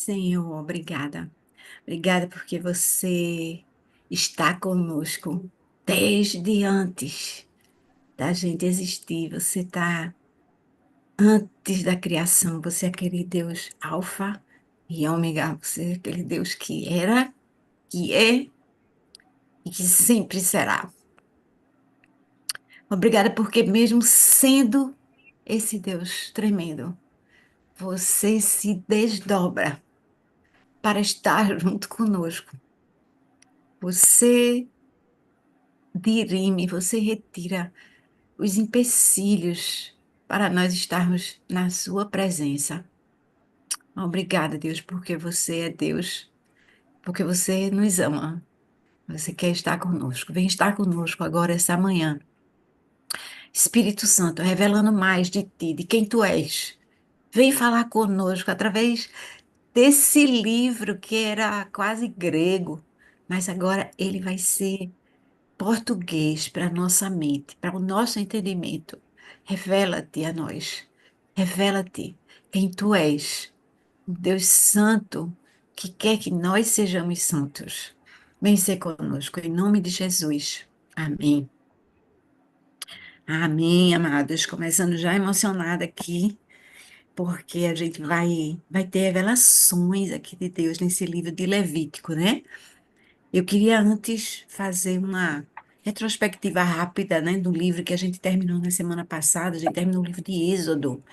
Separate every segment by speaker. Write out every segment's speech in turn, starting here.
Speaker 1: Senhor, obrigada. Obrigada porque você está conosco desde antes da gente existir. Você está antes da criação. Você é aquele Deus Alfa e Ômega. Você é aquele Deus que era, que é e que sempre será. Obrigada porque mesmo sendo esse Deus tremendo, você se desdobra para estar junto conosco. Você dirime, você retira os empecilhos para nós estarmos na sua presença. Obrigada, Deus, porque você é Deus, porque você nos ama. Você quer estar conosco. Vem estar conosco agora, essa manhã. Espírito Santo, revelando mais de ti, de quem tu és. Vem falar conosco através desse livro que era quase grego, mas agora ele vai ser português para a nossa mente, para o nosso entendimento. Revela-te a nós. Revela-te quem tu és, o Deus Santo que quer que nós sejamos santos. Vem ser conosco, em nome de Jesus. Amém. Amém, amados. Começando já emocionada aqui, porque a gente vai ter revelações aqui de Deus nesse livro de Levítico, né? Eu queria antes fazer uma retrospectiva rápida, né, do livro que a gente terminou na semana passada. A gente terminou o livro de Êxodo.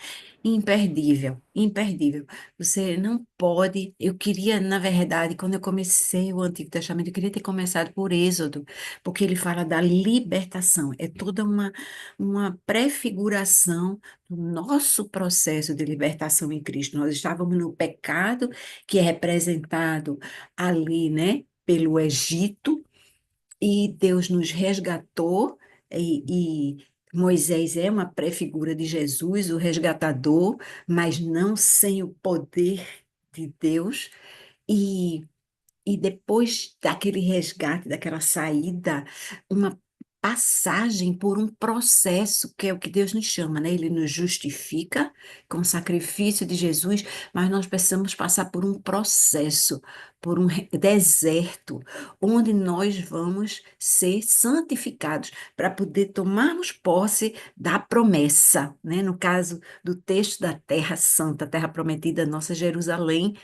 Speaker 1: Imperdível, imperdível. Você não pode. Eu queria, na verdade, quando eu comecei o Antigo Testamento, eu queria ter começado por Êxodo, porque ele fala da libertação. É toda uma prefiguração do nosso processo de libertação em Cristo. Nós estávamos no pecado, que é representado ali, né, pelo Egito, e Deus nos resgatou, e Moisés é uma prefigura de Jesus, o resgatador, mas não sem o poder de Deus. E e depois daquele resgate, daquela saída, uma passagem por um processo, que é o que Deus nos chama, né? Ele nos justifica com o sacrifício de Jesus, mas nós precisamos passar por um processo, por um deserto, onde nós vamos ser santificados para poder tomarmos posse da promessa, né? No caso do texto da Terra Santa, Terra Prometida, nossa Jerusalém.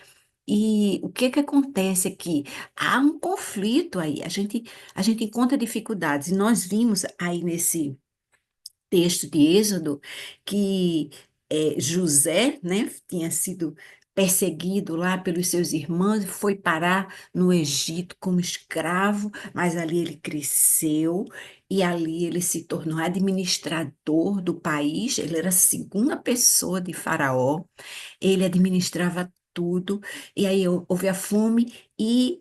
Speaker 1: E o que que acontece aqui? Há um conflito aí, a gente encontra dificuldades, e nós vimos aí nesse texto de Êxodo que José, né, tinha sido perseguido lá pelos seus irmãos, foi parar no Egito como escravo, mas ali ele cresceu e ali ele se tornou administrador do país, ele era a segunda pessoa de Faraó, ele administrava tudo, e aí houve a fome, e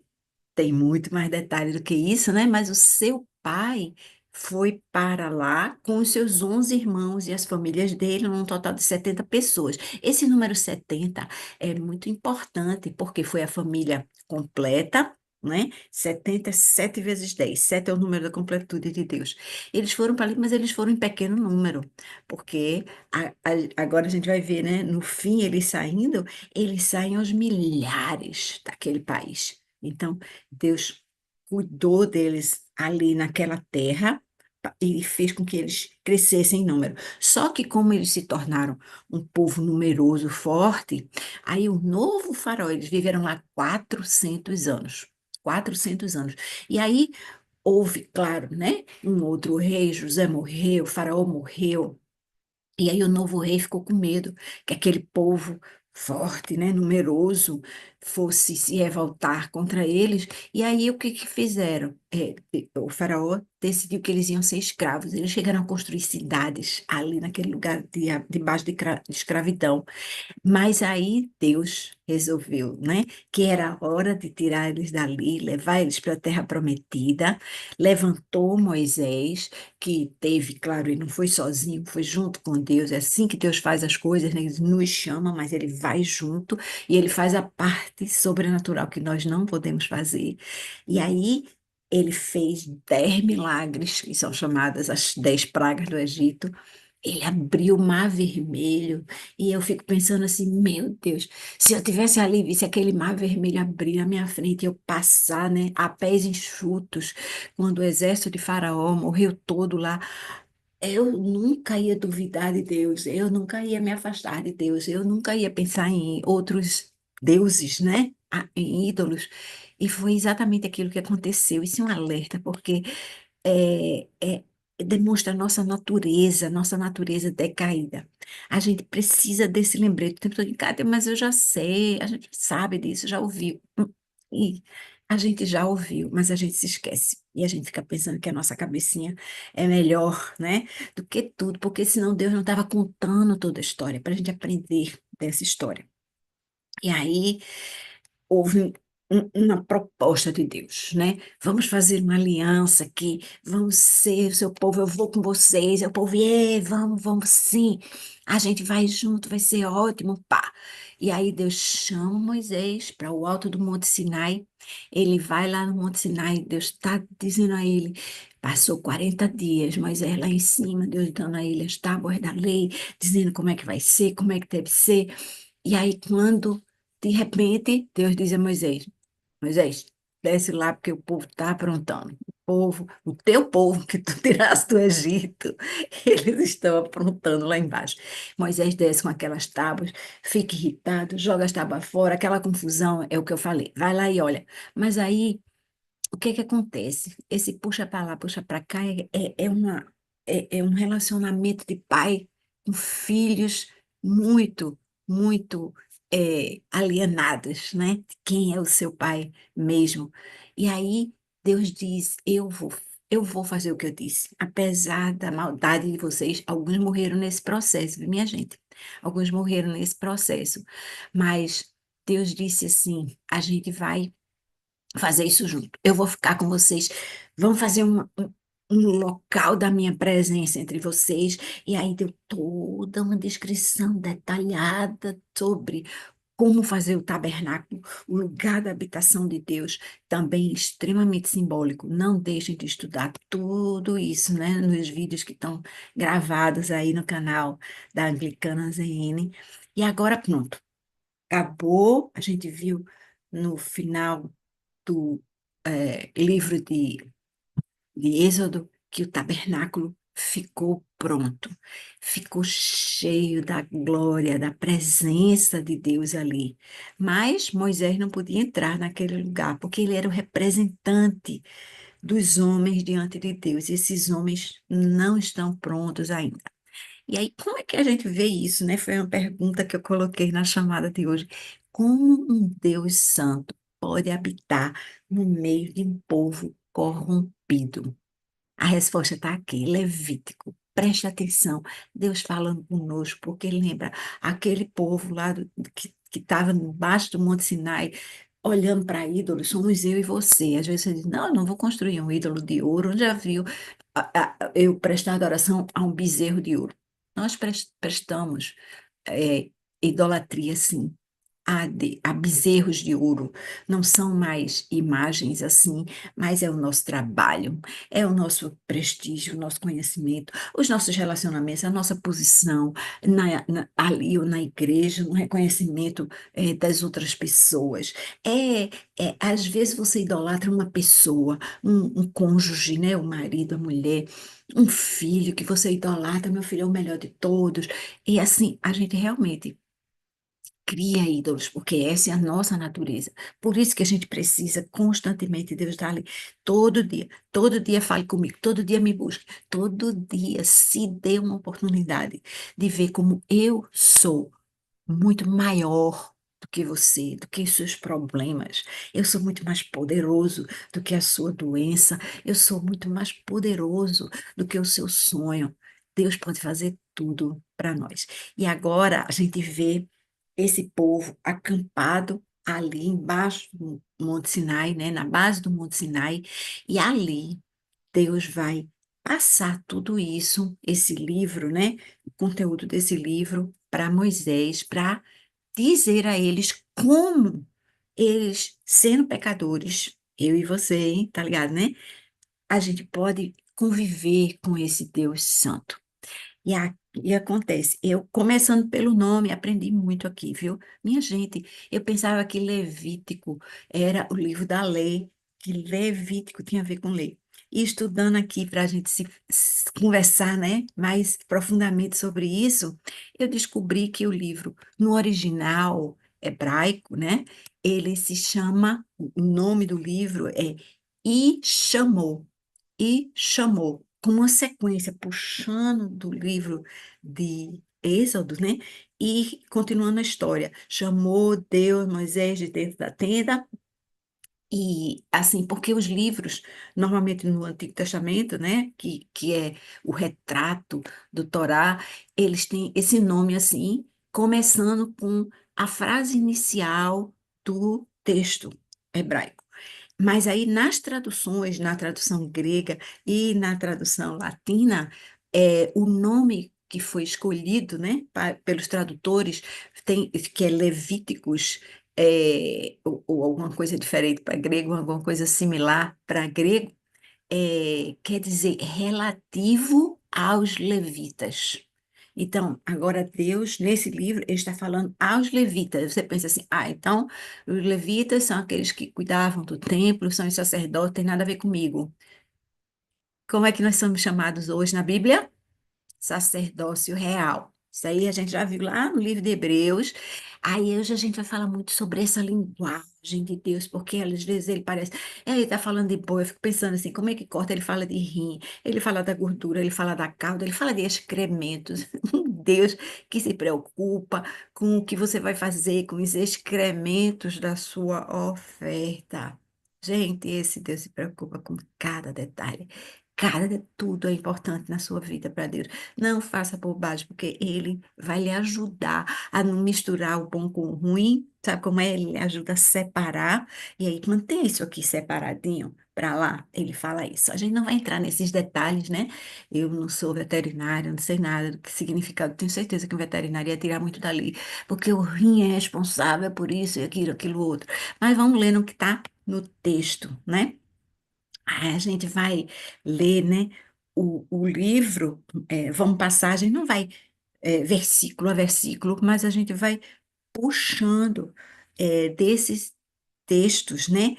Speaker 1: tem muito mais detalhe do que isso, né? Mas o seu pai foi para lá com os seus 11 irmãos e as famílias dele, num total de 70 pessoas. Esse número 70 é muito importante, porque foi a família completa, né? 70 é 7 vezes 10. 7 é o número da completude de Deus. Eles foram para ali, mas eles foram em pequeno número, porque agora a gente vai ver, né? No fim, eles saem aos milhares daquele país. Então, Deus cuidou deles ali naquela terra e fez com que eles crescessem em número. Só que como eles se tornaram um povo numeroso, forte, aí o novo faraó, eles viveram lá 400 anos. 400 anos. E aí houve, claro, né, um outro rei, José morreu, o faraó morreu, e aí o novo rei ficou com medo que aquele povo forte, né, numeroso, fosse se revoltar contra eles. E aí o que que fizeram? O faraó decidiu que eles iam ser escravos. Eles chegaram a construir cidades ali naquele lugar debaixo de escravidão. Mas aí Deus resolveu, né, que era a hora de tirar eles dali, levar eles para a terra prometida. Levantou Moisés, que teve, claro, ele não foi sozinho, foi junto com Deus. É assim que Deus faz as coisas, né? Ele nos chama, mas ele vai junto e ele faz a parte sobrenatural que nós não podemos fazer. E aí ele fez 10 milagres, que são chamadas as 10 pragas do Egito. Ele abriu o mar vermelho e eu fico pensando assim, meu Deus, se eu tivesse ali, e visse aquele mar vermelho abrir na minha frente e eu passar, né, a pés enxutos, quando o exército de Faraó morreu todo lá, eu nunca ia duvidar de Deus, eu nunca ia me afastar de Deus, eu nunca ia pensar em outros deuses, né, em ídolos. E foi exatamente aquilo que aconteceu. Isso é um alerta, porque é, é- demonstra a nossa natureza decaída. A gente precisa desse lembrete o tempo todo. Cátia, mas eu já sei, a gente sabe disso, já ouviu. E a gente já ouviu, mas a gente se esquece. E a gente fica pensando que a nossa cabecinha é melhor, né, do que tudo, porque senão Deus não estava contando toda a história, para a gente aprender dessa história. E aí, houve uma proposta de Deus, né? Vamos fazer uma aliança aqui, vamos ser o seu povo, eu vou com vocês, aí o povo, vamos, vamos sim, a gente vai junto, vai ser ótimo, pá. E aí Deus chama Moisés para o alto do Monte Sinai, ele vai lá no Monte Sinai, Deus está dizendo a ele, passou 40 dias, Moisés lá em cima, Deus dando a ele as tábuas da lei, dizendo como é que vai ser, como é que deve ser, e aí, quando, de repente, Deus diz a Moisés, Moisés, desce lá porque o povo está aprontando. O povo, o teu povo que tu tiraste do Egito, eles estão aprontando lá embaixo. Moisés desce com aquelas tábuas, fica irritado, joga as tábuas fora, aquela confusão, é o que eu falei. Vai lá e olha. Mas aí o que que acontece? Esse puxa para lá, puxa para cá é um relacionamento de pai com filhos muito, muito alienados, né? De quem é o seu pai mesmo. E aí Deus diz: eu vou fazer o que eu disse. Apesar da maldade de vocês, alguns morreram nesse processo, viu, minha gente? Alguns morreram nesse processo. Mas Deus disse assim: a gente vai fazer isso junto. Eu vou ficar com vocês. Vamos fazer um local da minha presença entre vocês. E aí deu toda uma descrição detalhada sobre como fazer o tabernáculo, o lugar da habitação de Deus, também extremamente simbólico. Não deixem de estudar tudo isso, né, nos vídeos que estão gravados aí no canal da Anglicana ZN. E agora pronto, acabou. A gente viu no final do livro de Êxodo que o tabernáculo ficou pronto, ficou cheio da glória, da presença de Deus ali. Mas Moisés não podia entrar naquele lugar, porque ele era o representante dos homens diante de Deus, e esses homens não estão prontos ainda. E aí, como é que a gente vê isso, né? Foi uma pergunta que eu coloquei na chamada de hoje. Como um Deus santo pode habitar no meio de um povo corrompido? A resposta está aqui, Levítico. Preste atenção, Deus falando conosco, porque lembra aquele povo lá que estava embaixo do Monte Sinai, olhando para ídolos, somos eu e você. Às vezes você diz, não, eu não vou construir um ídolo de ouro. Onde já viu eu prestar adoração a um bezerro de ouro? Nós prestamos é, idolatria, sim, a bezerros de ouro. Não são mais imagens assim, mas é o nosso trabalho, é o nosso prestígio, o nosso conhecimento, os nossos relacionamentos, a nossa posição ali ou na igreja, no reconhecimento das outras pessoas. Às vezes você idolatra uma pessoa, um cônjuge, né, o marido, a mulher, um filho que você idolatra, meu filho é o melhor de todos. E assim, a gente realmente cria ídolos, porque essa é a nossa natureza. Por isso que a gente precisa constantemente, Deus está ali todo dia fale comigo, todo dia me busque, todo dia se dê uma oportunidade de ver como eu sou muito maior do que você, do que os seus problemas. Eu sou muito mais poderoso do que a sua doença. Eu sou muito mais poderoso do que o seu sonho. Deus pode fazer tudo para nós. E agora a gente vê esse povo acampado ali embaixo do Monte Sinai, né, na base do Monte Sinai, e ali Deus vai passar tudo isso, esse livro, né, o conteúdo desse livro para Moisés, para dizer a eles como eles, sendo pecadores, eu e você, hein, tá ligado, né? A gente pode conviver com esse Deus santo. E acontece, eu, começando pelo nome, aprendi muito aqui, viu? Minha gente, eu pensava que Levítico era o livro da lei, que Levítico tinha a ver com lei. E estudando aqui para a gente conversar, né, mais profundamente sobre isso, eu descobri que o livro, no original hebraico, né, ele se chama, o nome do livro é E Chamou, como uma sequência, puxando do livro de Êxodo, né? E continuando a história. Chamou Deus Moisés de dentro da tenda, e assim, porque os livros, normalmente no Antigo Testamento, né, que é o retrato do Torá, eles têm esse nome assim, começando com a frase inicial do texto hebraico. Mas aí nas traduções, na tradução grega e na tradução latina, o nome que foi escolhido, né, pelos tradutores, que é Levíticos, ou alguma coisa diferente para grego, alguma coisa similar para grego, quer dizer relativo aos levitas. Então, agora Deus, nesse livro, ele está falando aos levitas. Você pensa assim, então os levitas são aqueles que cuidavam do templo, são os sacerdotes, tem nada a ver comigo. Como é que nós somos chamados hoje na Bíblia? Sacerdócio real. Isso aí a gente já viu lá no livro de Hebreus. Aí hoje a gente vai falar muito sobre essa linguagem de Deus, porque às vezes ele parece. Ele está falando de boi, eu fico pensando assim, como é que corta? Ele fala de rim, ele fala da gordura, ele fala da cauda, ele fala de excrementos. Um Deus que se preocupa com o que você vai fazer com os excrementos da sua oferta. Gente, esse Deus se preocupa com cada detalhe. Tudo é importante na sua vida para Deus. Não faça bobagem, porque Ele vai lhe ajudar a não misturar o bom com o ruim. Sabe como é? Ele lhe ajuda a separar. E aí, mantém isso aqui separadinho para lá. Ele fala isso. A gente não vai entrar nesses detalhes, né? Eu não sou veterinária, não sei nada do que significado. Tenho certeza que um veterinário ia tirar muito dali, porque o rim é responsável por isso e aquilo, aquilo outro. Mas vamos ler no que está no texto, né? Aí a gente vai ler, né, o livro, vamos passagem, não vai versículo a versículo, mas a gente vai puxando desses textos, né,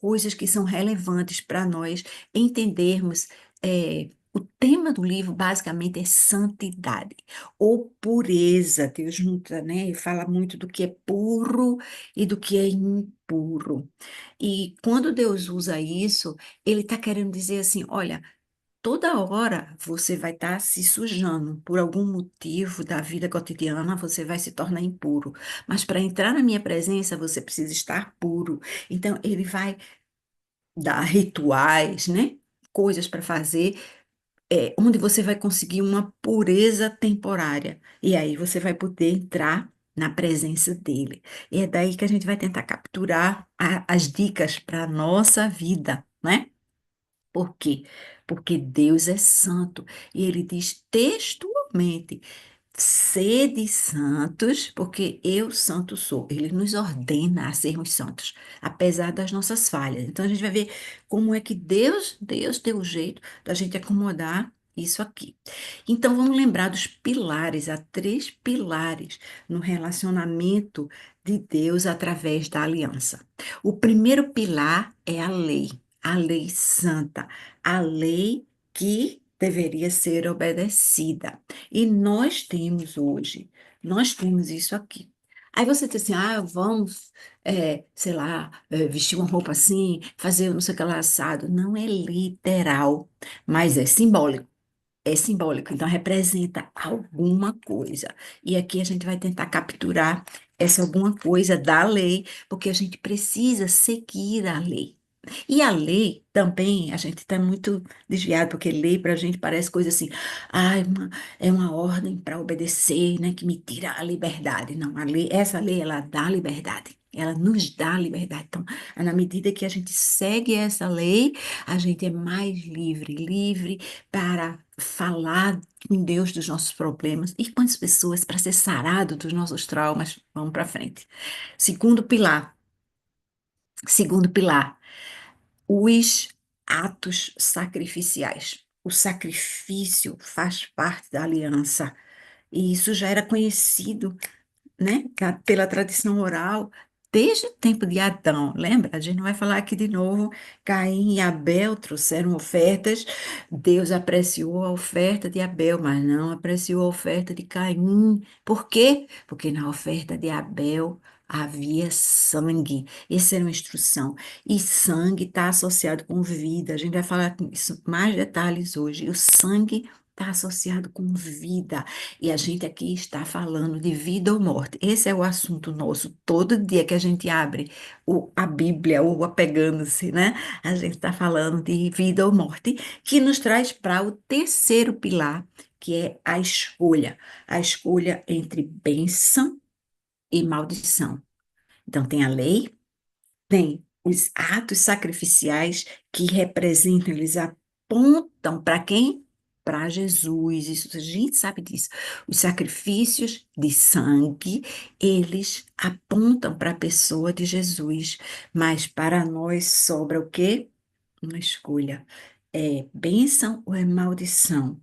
Speaker 1: coisas que são relevantes para nós entendermos. O tema do livro basicamente é santidade ou pureza. Deus junta, né, e fala muito do que é puro e do que é impuro. E quando Deus usa isso, Ele está querendo dizer assim: olha, toda hora você vai estar se sujando por algum motivo da vida cotidiana, você vai se tornar impuro. Mas para entrar na minha presença, você precisa estar puro. Então, ele vai dar rituais, né? Coisas para fazer, onde você vai conseguir uma pureza temporária. E aí você vai poder entrar na presença dele. E é daí que a gente vai tentar capturar as dicas para a nossa vida, né? Por quê? Porque Deus é santo e ele diz textualmente: sede santos, porque eu santo sou. Ele nos ordena a sermos santos, apesar das nossas falhas. Então a gente vai ver como é que Deus deu o jeito da gente acomodar isso aqui. Então vamos lembrar dos pilares, há três pilares no relacionamento de Deus através da aliança. O primeiro pilar é a lei santa, a lei que deveria ser obedecida. E nós temos isso aqui. Aí você diz assim, vamos, sei lá, vestir uma roupa assim, fazer não sei o que lá assado. Não é literal, mas é simbólico. É simbólico, então representa alguma coisa. E aqui a gente vai tentar capturar essa alguma coisa da lei, porque a gente precisa seguir a lei. E a lei também, a gente está muito desviado, porque lei para a gente parece coisa assim, é uma ordem para obedecer, né, que me tira a liberdade. Não, essa lei, ela dá liberdade. Ela nos dá liberdade. Então, na medida que a gente segue essa lei, a gente é mais livre, livre para falar com Deus dos nossos problemas e com as pessoas para ser sarado dos nossos traumas. Vamos para frente. Segundo pilar. Segundo pilar, os atos sacrificiais. O sacrifício faz parte da aliança. E isso já era conhecido, né, pela tradição oral, desde o tempo de Adão. Lembra? A gente não vai falar aqui de novo. Caim e Abel trouxeram ofertas. Deus apreciou a oferta de Abel, mas não apreciou a oferta de Caim. Por quê? Porque na oferta de Abel havia sangue. Essa era uma instrução. E sangue está associado com vida. A gente vai falar com isso mais detalhes hoje. E o sangue está associado com vida. E a gente aqui está falando de vida ou morte. Esse é o assunto nosso. Todo dia que a gente abre a Bíblia, ou apegando-se, né? A gente está falando de vida ou morte, que nos traz para o terceiro pilar, que é a escolha. A escolha entre bênção e maldição. Então, tem a lei, tem os atos sacrificiais que representam, eles apontam para quem? Para Jesus, isso a gente sabe disso. Os sacrifícios de sangue, eles apontam para a pessoa de Jesus, mas para nós sobra o quê? Uma escolha. É bênção ou é maldição?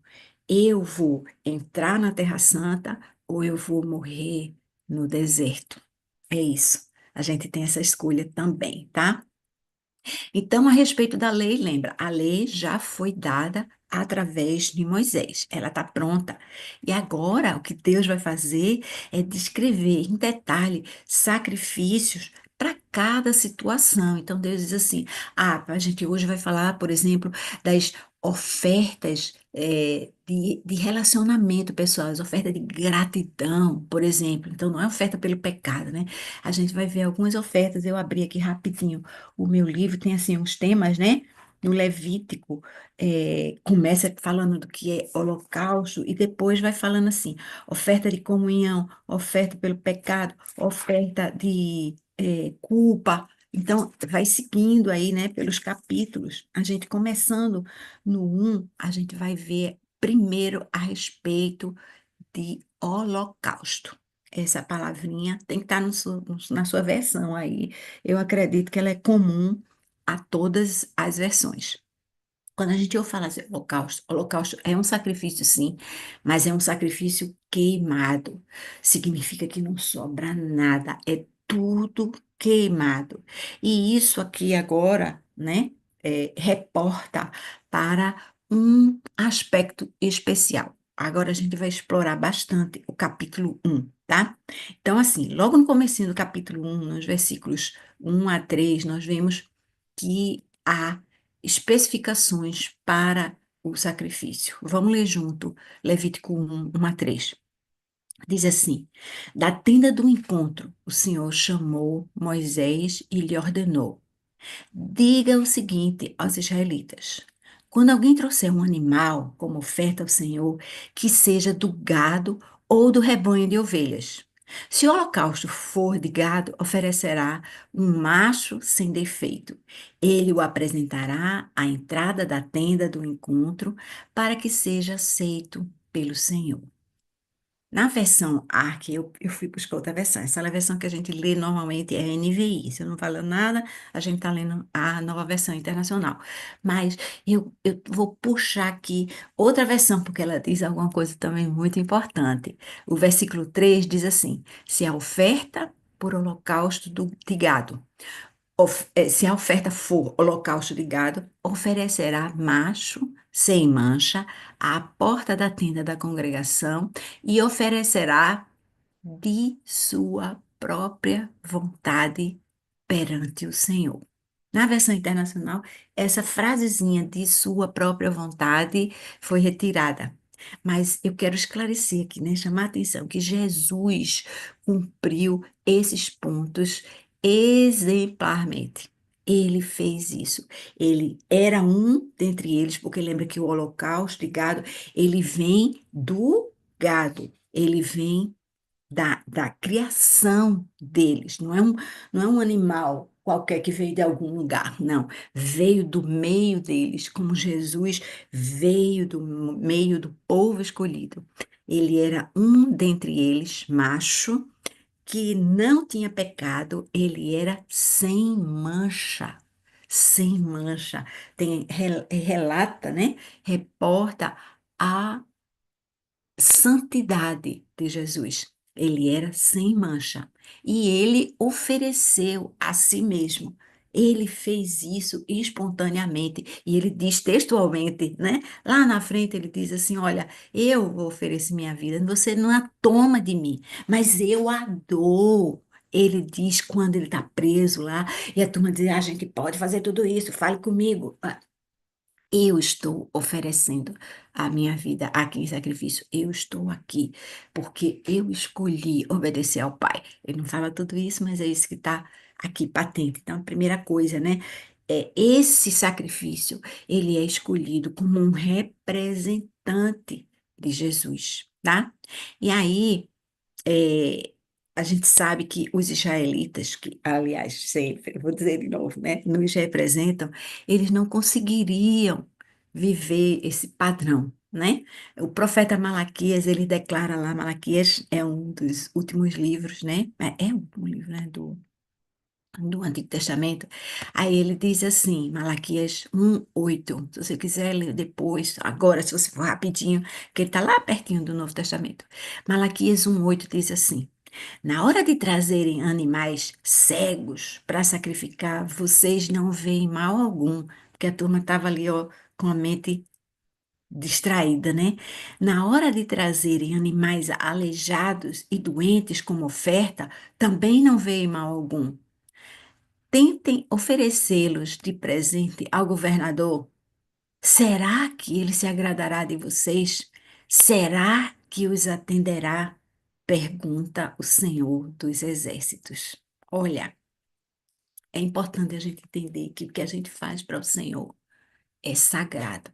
Speaker 1: Eu vou entrar na Terra Santa ou eu vou morrer no deserto? É isso. A gente tem essa escolha também, tá? Então, a respeito da lei, lembra, a lei já foi dada através de Moisés, ela está pronta. E agora, o que Deus vai fazer é descrever em detalhe sacrifícios para cada situação. Então, Deus diz assim: a gente hoje vai falar, por exemplo, das ofertas. De relacionamento pessoal, as ofertas de gratidão, por exemplo. Então, não é oferta pelo pecado, né? A gente vai ver algumas ofertas, eu abri aqui rapidinho o meu livro tem assim uns temas, né? No Levítico, começa falando do que é holocausto e depois vai falando assim, oferta de comunhão, oferta pelo pecado, oferta de culpa. Então, vai seguindo aí, né, pelos capítulos. A gente começando no a gente vai ver primeiro a respeito de holocausto. Essa palavrinha tem que estar na sua versão aí. Eu acredito que ela é comum a todas as versões. Quando a gente ouve falar de holocausto, holocausto é um sacrifício, sim, mas é um sacrifício queimado. Significa que não sobra nada, é tudo queimado. E isso aqui agora, né, reporta para um aspecto especial. Agora a gente vai explorar bastante o capítulo 1, tá? Então, assim, logo no comecinho do capítulo 1, nos versículos 1 a 3, nós vemos que há especificações para o sacrifício. Vamos ler junto, Levítico 1, 1 a 3. Diz assim: Da tenda do encontro, o Senhor chamou Moisés e lhe ordenou: Diga o seguinte aos israelitas: quando alguém trouxer um animal como oferta ao Senhor, que seja do gado ou do rebanho de ovelhas. Se o holocausto for de gado, oferecerá um macho sem defeito. Ele o apresentará à entrada da tenda do encontro para que seja aceito pelo Senhor. Na versão ARC, eu fui buscar outra versão. Essa é a versão que a gente lê normalmente, é a NVI. Se eu não falo nada, a gente está lendo a nova versão internacional. Mas eu vou puxar aqui outra versão, porque ela diz alguma coisa também muito importante. O versículo 3 diz assim: Se a oferta por holocausto de gado se a oferta for holocausto de gado, oferecerá macho sem mancha à porta da tenda da congregação e oferecerá de sua própria vontade perante o Senhor. Na versão internacional, essa frasezinha de sua própria vontade foi retirada. Mas eu quero esclarecer aqui, né? Chamar a atenção que Jesus cumpriu esses pontos exemplarmente. Ele fez isso. Ele era um dentre eles, porque lembra que o holocausto de gado, ele vem do gado, ele vem da criação deles. Não é um animal qualquer que veio de algum lugar, não. Veio do meio deles, como Jesus veio do meio do povo escolhido. Ele era um dentre eles, macho, que não tinha pecado, ele era sem mancha. Sem mancha. Relata, né? Reporta a santidade de Jesus. Ele era sem mancha e ele ofereceu a si mesmo. Ele fez isso espontaneamente e ele diz textualmente, né? Lá na frente ele diz assim: Olha, eu vou oferecer minha vida, você não a toma de mim, mas eu a dou. Ele diz quando ele está preso lá e a turma diz: A gente pode fazer tudo isso, fale comigo. Eu estou oferecendo a minha vida aqui em sacrifício. Eu estou aqui porque eu escolhi obedecer ao Pai. Ele não fala tudo isso, mas é isso que está aqui patente. Então, a primeira coisa, né? É esse sacrifício, ele é escolhido como um representante de Jesus, tá? E aí, é, a gente sabe que os israelitas, que, aliás, sempre, vou dizer de novo, né, nos representam, eles não conseguiriam viver esse padrão, né? O profeta Malaquias, ele declara lá, Malaquias é um dos últimos livros, né? É o último livro, né, do Antigo Testamento. Aí ele diz assim, Malaquias 1:8. Se você quiser ler depois, agora, se você for rapidinho, que ele está lá pertinho do Novo Testamento. Malaquias 1:8 diz assim: Na hora de trazerem animais cegos para sacrificar, vocês não veem mal algum, porque a turma estava ali, ó, com a mente distraída, né? Na hora de trazerem animais aleijados e doentes como oferta, também não veem mal algum. Tentem oferecê-los de presente ao governador. Será que ele se agradará de vocês? Será que os atenderá? Pergunta o Senhor dos Exércitos. Olha, é importante a gente entender que o que a gente faz para o Senhor é sagrado.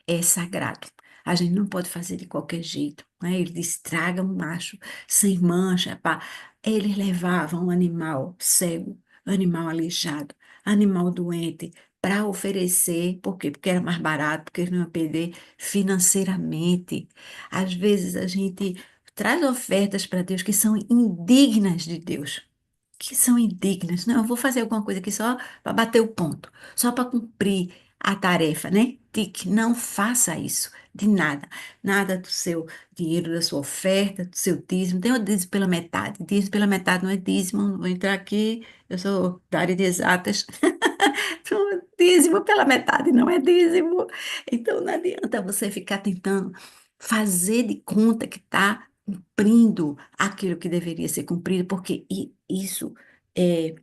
Speaker 1: É sagrado. A gente não pode fazer de qualquer jeito, né? Ele disse, traga um macho sem mancha, pá. Eles levavam um animal cego, animal aleijado, animal doente, para oferecer, por quê? Porque era mais barato, porque eles não iam perder financeiramente. Às vezes a gente traz ofertas para Deus que são indignas de Deus, que são indignas. Não, eu vou fazer alguma coisa aqui só para bater o ponto, só para cumprir a tarefa, né? Tique, não faça isso de nada. Nada do seu dinheiro, da sua oferta, do seu dízimo. Tem o dízimo pela metade. Dízimo pela metade não é dízimo. Não vou entrar aqui, eu sou da área de exatas. Então, dízimo pela metade não é dízimo. Então, não adianta você ficar tentando fazer de conta que está cumprindo aquilo que deveria ser cumprido, porque isso é,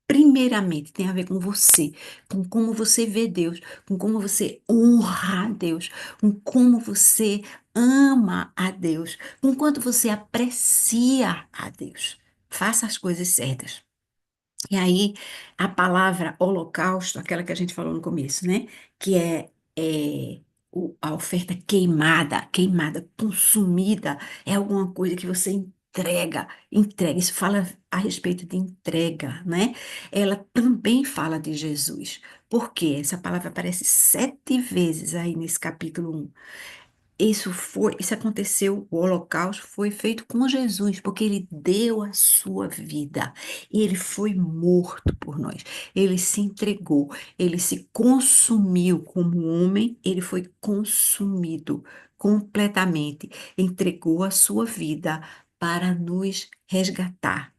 Speaker 1: primeiramente tem a ver com você, com como você vê Deus, com como você honra a Deus, com como você ama a Deus, com quanto você aprecia a Deus. Faça as coisas certas. E aí, a palavra holocausto, aquela que a gente falou no começo, né? Que a oferta queimada, queimada, consumida, é alguma coisa que você entrega, entrega. Isso fala a respeito de entrega, né? Ela também fala de Jesus. Por quê? Essa palavra aparece 7 vezes aí nesse capítulo 1. Isso aconteceu, o holocausto foi feito com Jesus, porque ele deu a sua vida, e ele foi morto por nós. Ele se entregou, ele se consumiu como homem, ele foi consumido completamente, entregou a sua vida para nos resgatar.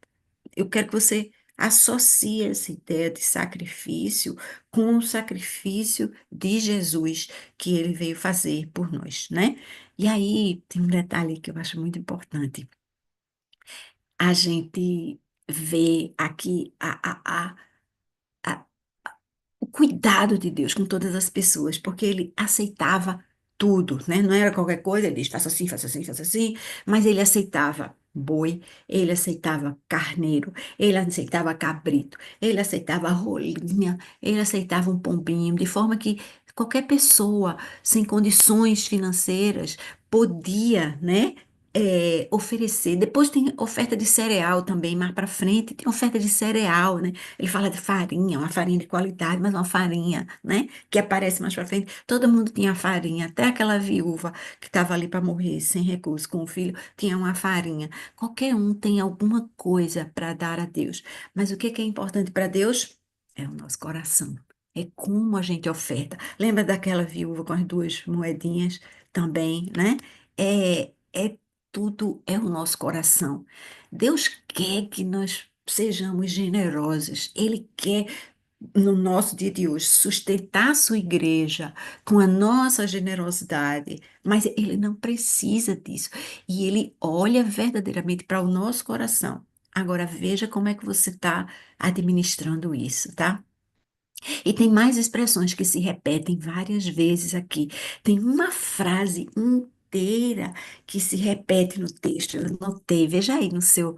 Speaker 1: Eu quero que você associe essa ideia de sacrifício com o sacrifício de Jesus que ele veio fazer por nós, né? E aí tem um detalhe que eu acho muito importante. A gente vê aqui a o cuidado de Deus com todas as pessoas, porque ele aceitava tudo, né? Não era qualquer coisa, ele diz, faça assim, faça assim, faça assim, mas ele aceitava boi, ele aceitava carneiro, ele aceitava cabrito, ele aceitava rolinha, ele aceitava um pombinho, de forma que qualquer pessoa sem condições financeiras podia, né? Oferecer. Depois tem oferta de cereal também, mais para frente tem oferta de cereal, né? Ele fala de farinha, uma farinha de qualidade, mas uma farinha, né? Que aparece mais para frente. Todo mundo tinha farinha, até aquela viúva que estava ali para morrer sem recurso com o filho, tinha uma farinha. Qualquer um tem alguma coisa para dar a Deus. Mas o que que é importante para Deus? É o nosso coração. É como a gente oferta. Lembra daquela viúva com as 2 moedinhas também, né? é tudo, é o nosso coração. Deus quer que nós sejamos generosos. Ele quer, no nosso dia de hoje, sustentar a sua igreja com a nossa generosidade, mas ele não precisa disso. E ele olha verdadeiramente para o nosso coração. Agora veja como é que você está administrando isso, tá? E tem mais expressões que se repetem várias vezes aqui. Tem uma frase inteira que se repete no texto. Eu notei, veja aí no seu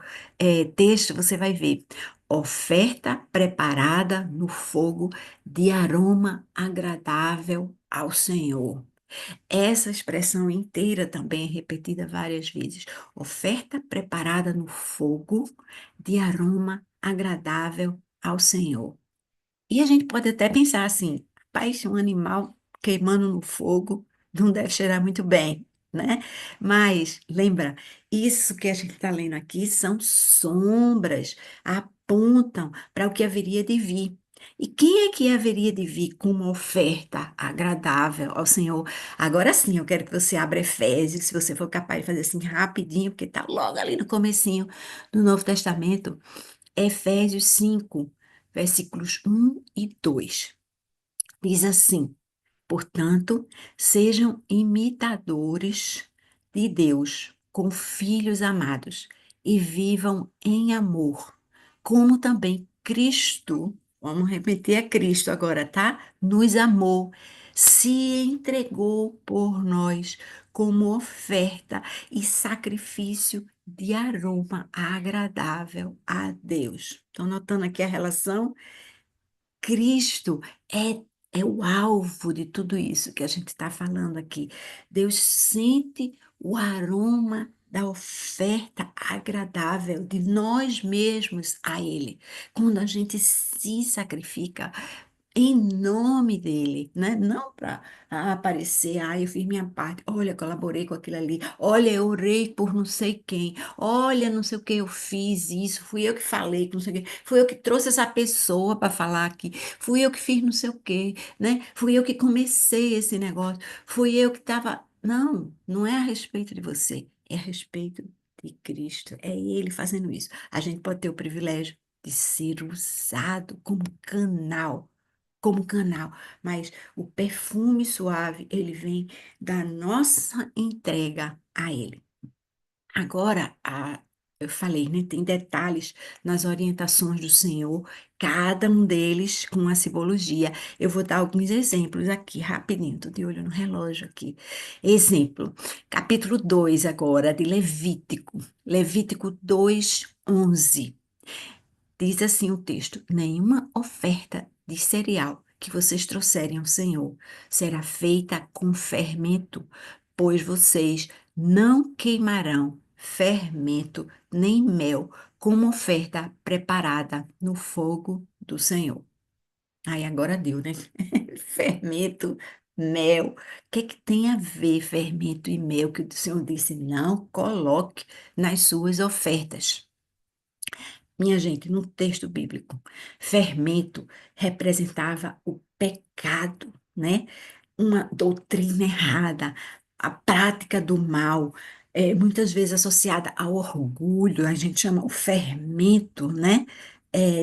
Speaker 1: texto, você vai ver. Oferta preparada no fogo de aroma agradável ao Senhor. Essa expressão inteira também é repetida várias vezes. Oferta preparada no fogo de aroma agradável ao Senhor. E a gente pode até pensar assim, rapaz, um animal queimando no fogo não deve cheirar muito bem, né? Mas, lembra, isso que a gente está lendo aqui são sombras, apontam para o que haveria de vir. E quem é que haveria de vir com uma oferta agradável ao Senhor? Agora sim, eu quero que você abra Efésios, se você for capaz de fazer assim rapidinho, porque está logo ali no comecinho do Novo Testamento. Efésios 5, versículos 1 e 2. Diz assim: portanto, sejam imitadores de Deus, com filhos amados, e vivam em amor, como também Cristo, vamos repetir a Cristo agora, tá? Nos amou, se entregou por nós como oferta e sacrifício de aroma agradável a Deus. Estão notando aqui a relação? Cristo é o alvo de tudo isso que a gente está falando aqui. Deus sente o aroma da oferta agradável de nós mesmos a Ele. Quando a gente se sacrifica em nome dele, né? Não para aparecer, eu fiz minha parte, olha, colaborei com aquilo ali, olha, eu orei por não sei quem, olha, não sei o que eu fiz isso, fui eu que falei, que não sei o que, fui eu que trouxe essa pessoa para falar aqui, fui eu que fiz não sei o que, né? Fui eu que comecei esse negócio, fui eu que estava. Não, não é a respeito de você, é a respeito de Cristo, é Ele fazendo isso. A gente pode ter o privilégio de ser usado como canal, mas o perfume suave, ele vem da nossa entrega a ele. Agora, eu falei, né, tem detalhes nas orientações do Senhor, cada um deles com a simbologia. Eu vou dar alguns exemplos aqui, rapidinho, estou de olho no relógio aqui. Exemplo, capítulo 2 agora, de Levítico, Levítico 2:11. Diz assim o texto: nenhuma oferta de cereal que vocês trouxerem ao Senhor será feita com fermento, pois vocês não queimarão fermento nem mel como oferta preparada no fogo do Senhor. Aí agora deu, né? Fermento, mel. O que que tem a ver fermento e mel que o Senhor disse? Não coloque nas suas ofertas. Minha gente, no texto bíblico, fermento representava o pecado, né? Uma doutrina errada, a prática do mal, muitas vezes associada ao orgulho, a gente chama o fermento, né?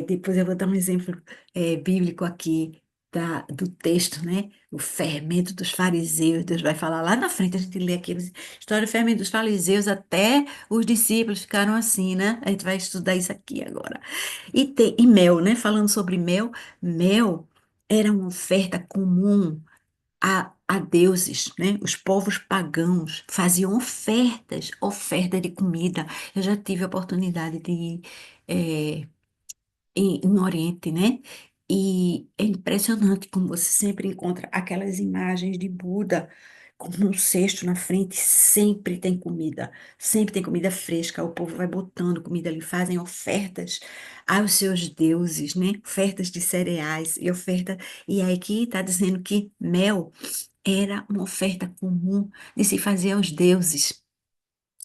Speaker 1: Depois eu vou dar um exemplo bíblico aqui do texto, né? O fermento dos fariseus, Deus vai falar lá na frente, a gente lê aqui, a história do fermento dos fariseus, até os discípulos ficaram assim, né? A gente vai estudar isso aqui agora. E mel, né? Falando sobre mel, mel era uma oferta comum a deuses, né? Os povos pagãos faziam oferta de comida. Eu já tive a oportunidade de ir no Oriente, né? E é impressionante como você sempre encontra aquelas imagens de Buda com um cesto na frente, sempre tem comida fresca, o povo vai botando comida ali, fazem ofertas aos seus deuses, né? Ofertas de cereais e aí aqui está dizendo que mel era uma oferta comum de se fazer aos deuses.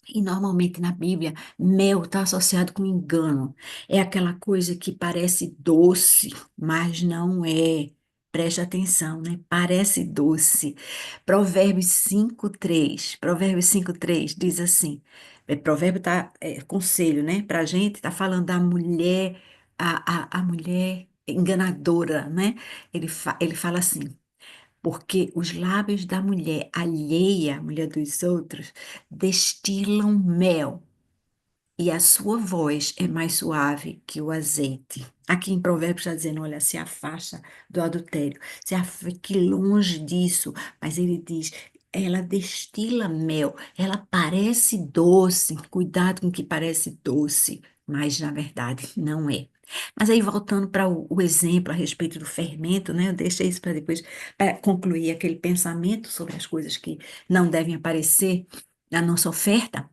Speaker 1: E normalmente na Bíblia, mel está associado com engano. É aquela coisa que parece doce, mas não é. Preste atenção, né? Parece doce. Provérbios 5:3 diz assim, provérbio tá, conselho, né? Pra gente, tá falando da mulher, a mulher enganadora, né? Ele fala assim, porque os lábios da mulher alheia, mulher dos outros, destilam mel e a sua voz é mais suave que o azeite. Aqui em Provérbios está dizendo, olha, se afasta do adultério, fique longe disso, mas ele diz, ela destila mel, ela parece doce, cuidado com o que parece doce, mas na verdade não é. Mas aí voltando para o exemplo a respeito do fermento, né? Eu deixei isso para depois, para concluir aquele pensamento sobre as coisas que não devem aparecer na nossa oferta.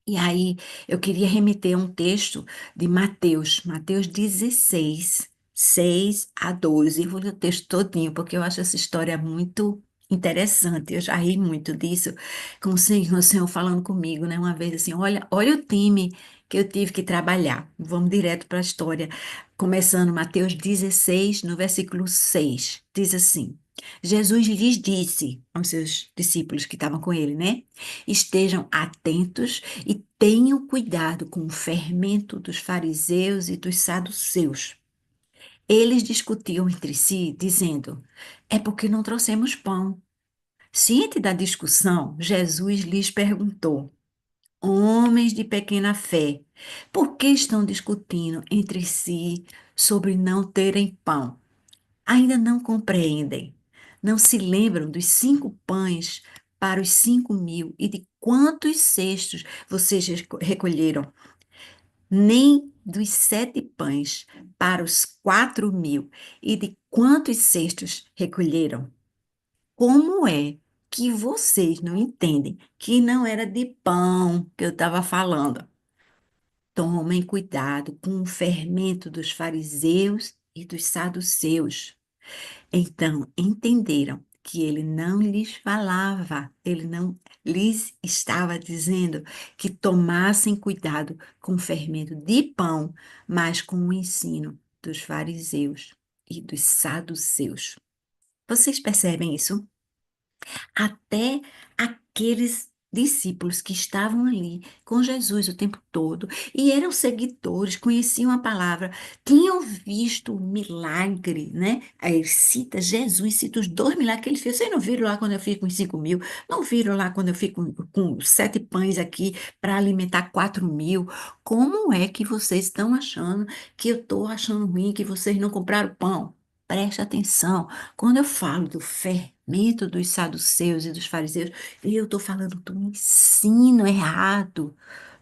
Speaker 1: E aí, eu queria remeter a um texto de Mateus 16, 6 a 12. Eu vou ler o texto todinho, porque eu acho essa história muito interessante. Eu já ri muito disso, com o Senhor falando comigo, né? Uma vez assim, olha o time que eu tive que trabalhar. Vamos direto para a história. Começando Mateus 16, no versículo 6. Diz assim, Jesus lhes disse aos seus discípulos que estavam com ele, né? Estejam atentos e tenham cuidado com o fermento dos fariseus e dos saduceus. Eles discutiam entre si, dizendo: É porque não trouxemos pão. Ciente da discussão, Jesus lhes perguntou: Homens de pequena fé, por que estão discutindo entre si sobre não terem pão? Ainda não compreendem. Não se lembram dos 5 pães para os 5.000 e de quantos cestos vocês recolheram? Nem dos 7 pães para os 4.000 e de quantos cestos recolheram? Como é que vocês não entendem que não era de pão que eu estava falando? Tomem cuidado com o fermento dos fariseus e dos saduceus. Então entenderam que ele não lhes falava, ele não lhes estava dizendo que tomassem cuidado com o fermento de pão, mas com o ensino dos fariseus e dos saduceus. Vocês percebem isso? Até aqueles discípulos que estavam ali com Jesus o tempo todo e eram seguidores, conheciam a palavra, tinham visto o milagre, né? Aí ele cita Jesus, cita os 2 milagres que ele fez. Vocês não viram lá quando eu fico com 5.000? Não viram lá quando eu fico com 7 pães aqui para alimentar 4.000? Como é que vocês estão achando que eu estou achando ruim que vocês não compraram pão? Preste atenção. Quando eu falo do fermento dos saduceus e dos fariseus, eu estou falando do ensino errado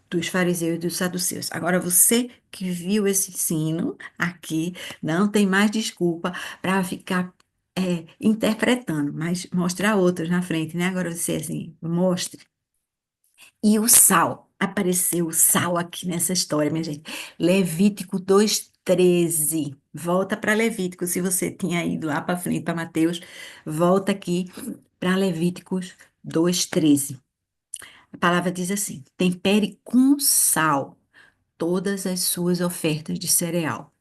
Speaker 1: dos fariseus e dos saduceus. Agora, você que viu esse ensino aqui, não tem mais desculpa para ficar interpretando, mas mostrar outros na frente, né? Agora você assim, mostre. E o sal, apareceu o sal aqui nessa história, minha gente. Levítico 2:13. Volta para Levítico, se você tinha ido lá para frente para Mateus, volta aqui para Levíticos 2:13. A palavra diz assim: tempere com sal todas as suas ofertas de cereal.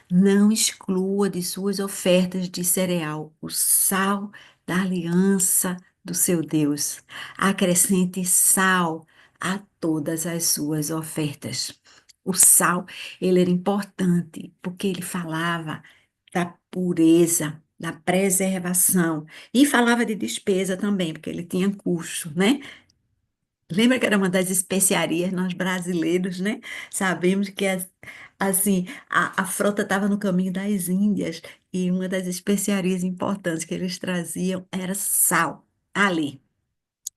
Speaker 1: Não exclua de suas ofertas de cereal o sal da aliança do seu Deus. Acrescente sal a todas as suas ofertas. O sal, ele era importante porque ele falava da pureza, da preservação e falava de despesa também, porque ele tinha custo, né? Lembra que era uma das especiarias, nós brasileiros, né? Sabemos que assim, a frota estava no caminho das Índias e uma das especiarias importantes que eles traziam era sal. Ali,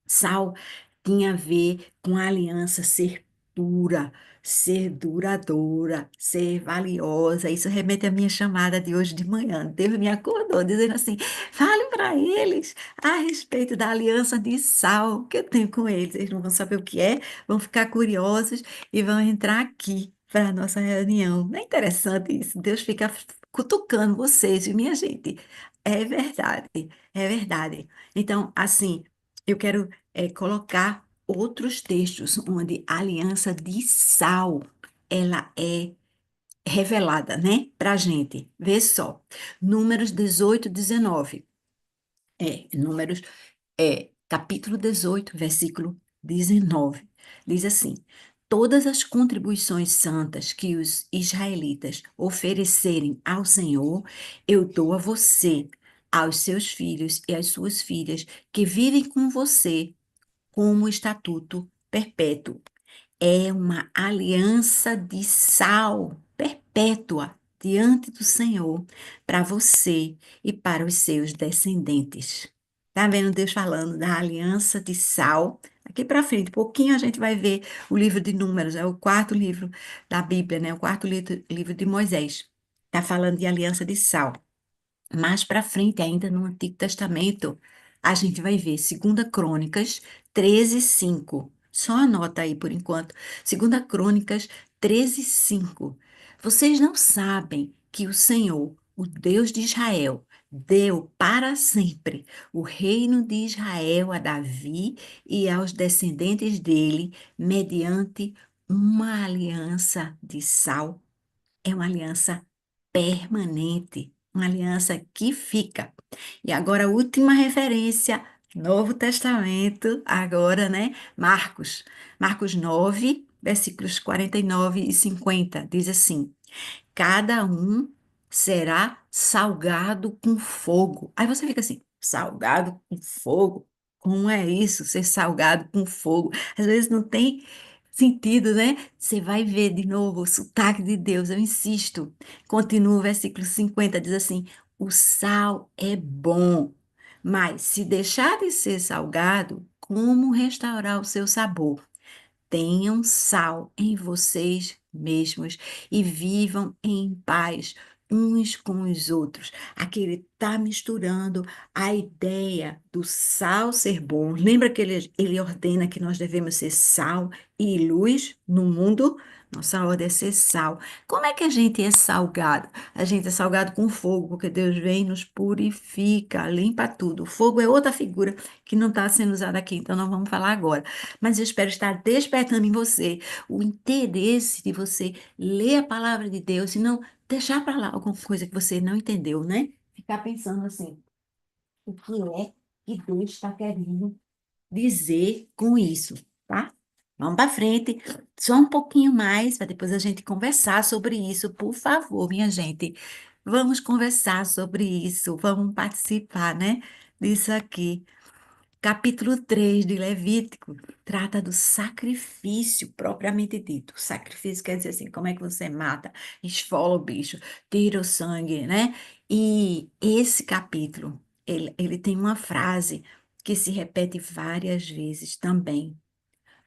Speaker 1: sal tinha a ver com a aliança ser pura, ser duradoura, ser valiosa. Isso remete à minha chamada de hoje de manhã. Deus me acordou dizendo assim: fale para eles a respeito da aliança de sal que eu tenho com eles. Eles não vão saber o que é, vão ficar curiosos e vão entrar aqui para a nossa reunião. Não é interessante isso? Deus fica cutucando vocês, viu, minha gente. É verdade, é verdade. Então, assim, eu quero colocar outros textos onde a aliança de sal, ela é revelada, né, pra gente. Vê só. Números 18, 19. Números, capítulo 18, versículo 19. Diz assim: Todas as contribuições santas que os israelitas oferecerem ao Senhor, eu dou a você, aos seus filhos e às suas filhas que vivem com você, como estatuto perpétuo. É uma aliança de sal perpétua diante do Senhor para você e para os seus descendentes. Tá vendo Deus falando da aliança de sal? Aqui para frente, pouquinho a gente vai ver o livro de Números, é o quarto livro da Bíblia, né? O quarto livro de Moisés. Tá falando de aliança de sal. Mais para frente, ainda no Antigo Testamento, a gente vai ver 2 Crônicas 13:5. Só anota aí por enquanto. 2 Crônicas 13:5. Vocês não sabem que o Senhor, o Deus de Israel, deu para sempre o reino de Israel a Davi e aos descendentes dele, mediante uma aliança de sal. É uma aliança permanente, uma aliança que fica. E agora, a última referência, Novo Testamento, agora, né? Marcos. Marcos 9, versículos 49 e 50, diz assim: Cada um será salgado com fogo. Aí você fica assim, salgado com fogo? Como é isso, ser salgado com fogo? Às vezes não tem sentido, né? Você vai ver de novo o sotaque de Deus, eu insisto. Continua o versículo 50, diz assim: O sal é bom, mas se deixar de ser salgado, como restaurar o seu sabor? Tenham sal em vocês mesmos e vivam em paz uns com os outros. Aqui ele está misturando a ideia do sal ser bom. Lembra que ele ordena que nós devemos ser sal e luz no mundo? Nossa ordem é ser sal. Como é que a gente é salgado? A gente é salgado com fogo, porque Deus vem e nos purifica, limpa tudo. O fogo é outra figura que não está sendo usada aqui, então não vamos falar agora. Mas eu espero estar despertando em você o interesse de você ler a palavra de Deus e não deixar para lá alguma coisa que você não entendeu, né? Ficar pensando assim, o que é que Deus está querendo dizer com isso, tá? Vamos para frente, só um pouquinho mais, para depois a gente conversar sobre isso, por favor, minha gente. Vamos conversar sobre isso, vamos participar, né? Disso aqui. Capítulo 3 de Levítico trata do sacrifício propriamente dito. Sacrifício quer dizer assim, como é que você mata, esfola o bicho, tira o sangue, né? E esse capítulo, ele tem uma frase que se repete várias vezes também.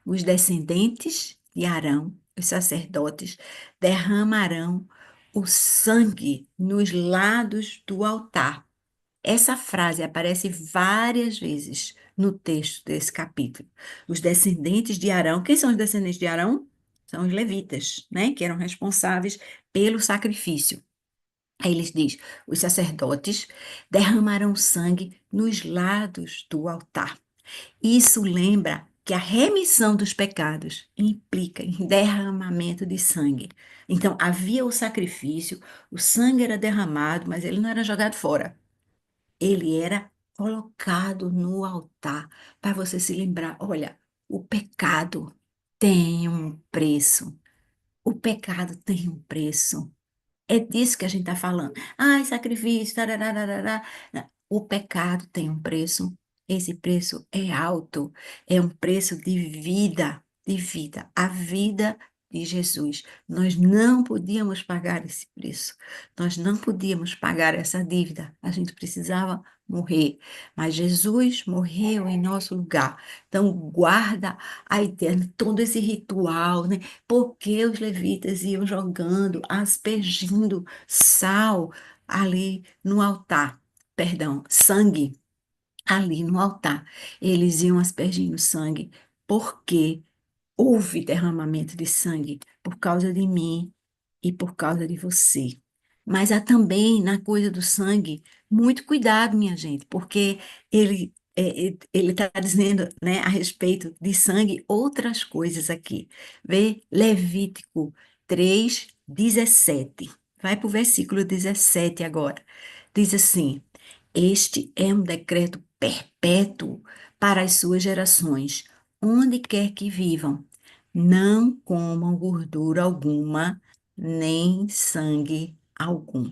Speaker 1: Os descendentes de Arão, os sacerdotes, derramarão o sangue nos lados do altar. Essa frase aparece várias vezes no texto desse capítulo. Os descendentes de Arão, quem são os descendentes de Arão? São os levitas, né? Que eram responsáveis pelo sacrifício. Aí eles diz: os sacerdotes derramarão sangue nos lados do altar. Isso lembra que a remissão dos pecados implica em derramamento de sangue. Então, havia o sacrifício, o sangue era derramado, mas ele não era jogado fora. Ele era colocado no altar para você se lembrar, olha, o pecado tem um preço. O pecado tem um preço. É disso que a gente está falando. Ai, sacrifício, tarararará. O pecado tem um preço. Esse preço é alto. É um preço de vida, de vida. A vida de Jesus. Nós não podíamos pagar esse preço. Nós não podíamos pagar essa dívida. A gente precisava morrer. Mas Jesus morreu em nosso lugar. Então, guarda a ideia de todo esse ritual, né? Porque os levitas iam jogando, aspergindo sal ali no altar, perdão, sangue ali no altar. Eles iam aspergindo sangue, porque houve derramamento de sangue por causa de mim e por causa de você. Mas há também na coisa do sangue muito cuidado, minha gente, porque ele está dizendo, né, a respeito de sangue outras coisas aqui. Vê Levítico 3, 17. Vai para o versículo 17 agora. Diz assim: Este é um decreto perpétuo para as suas gerações, onde quer que vivam. Não comam gordura alguma, nem sangue algum.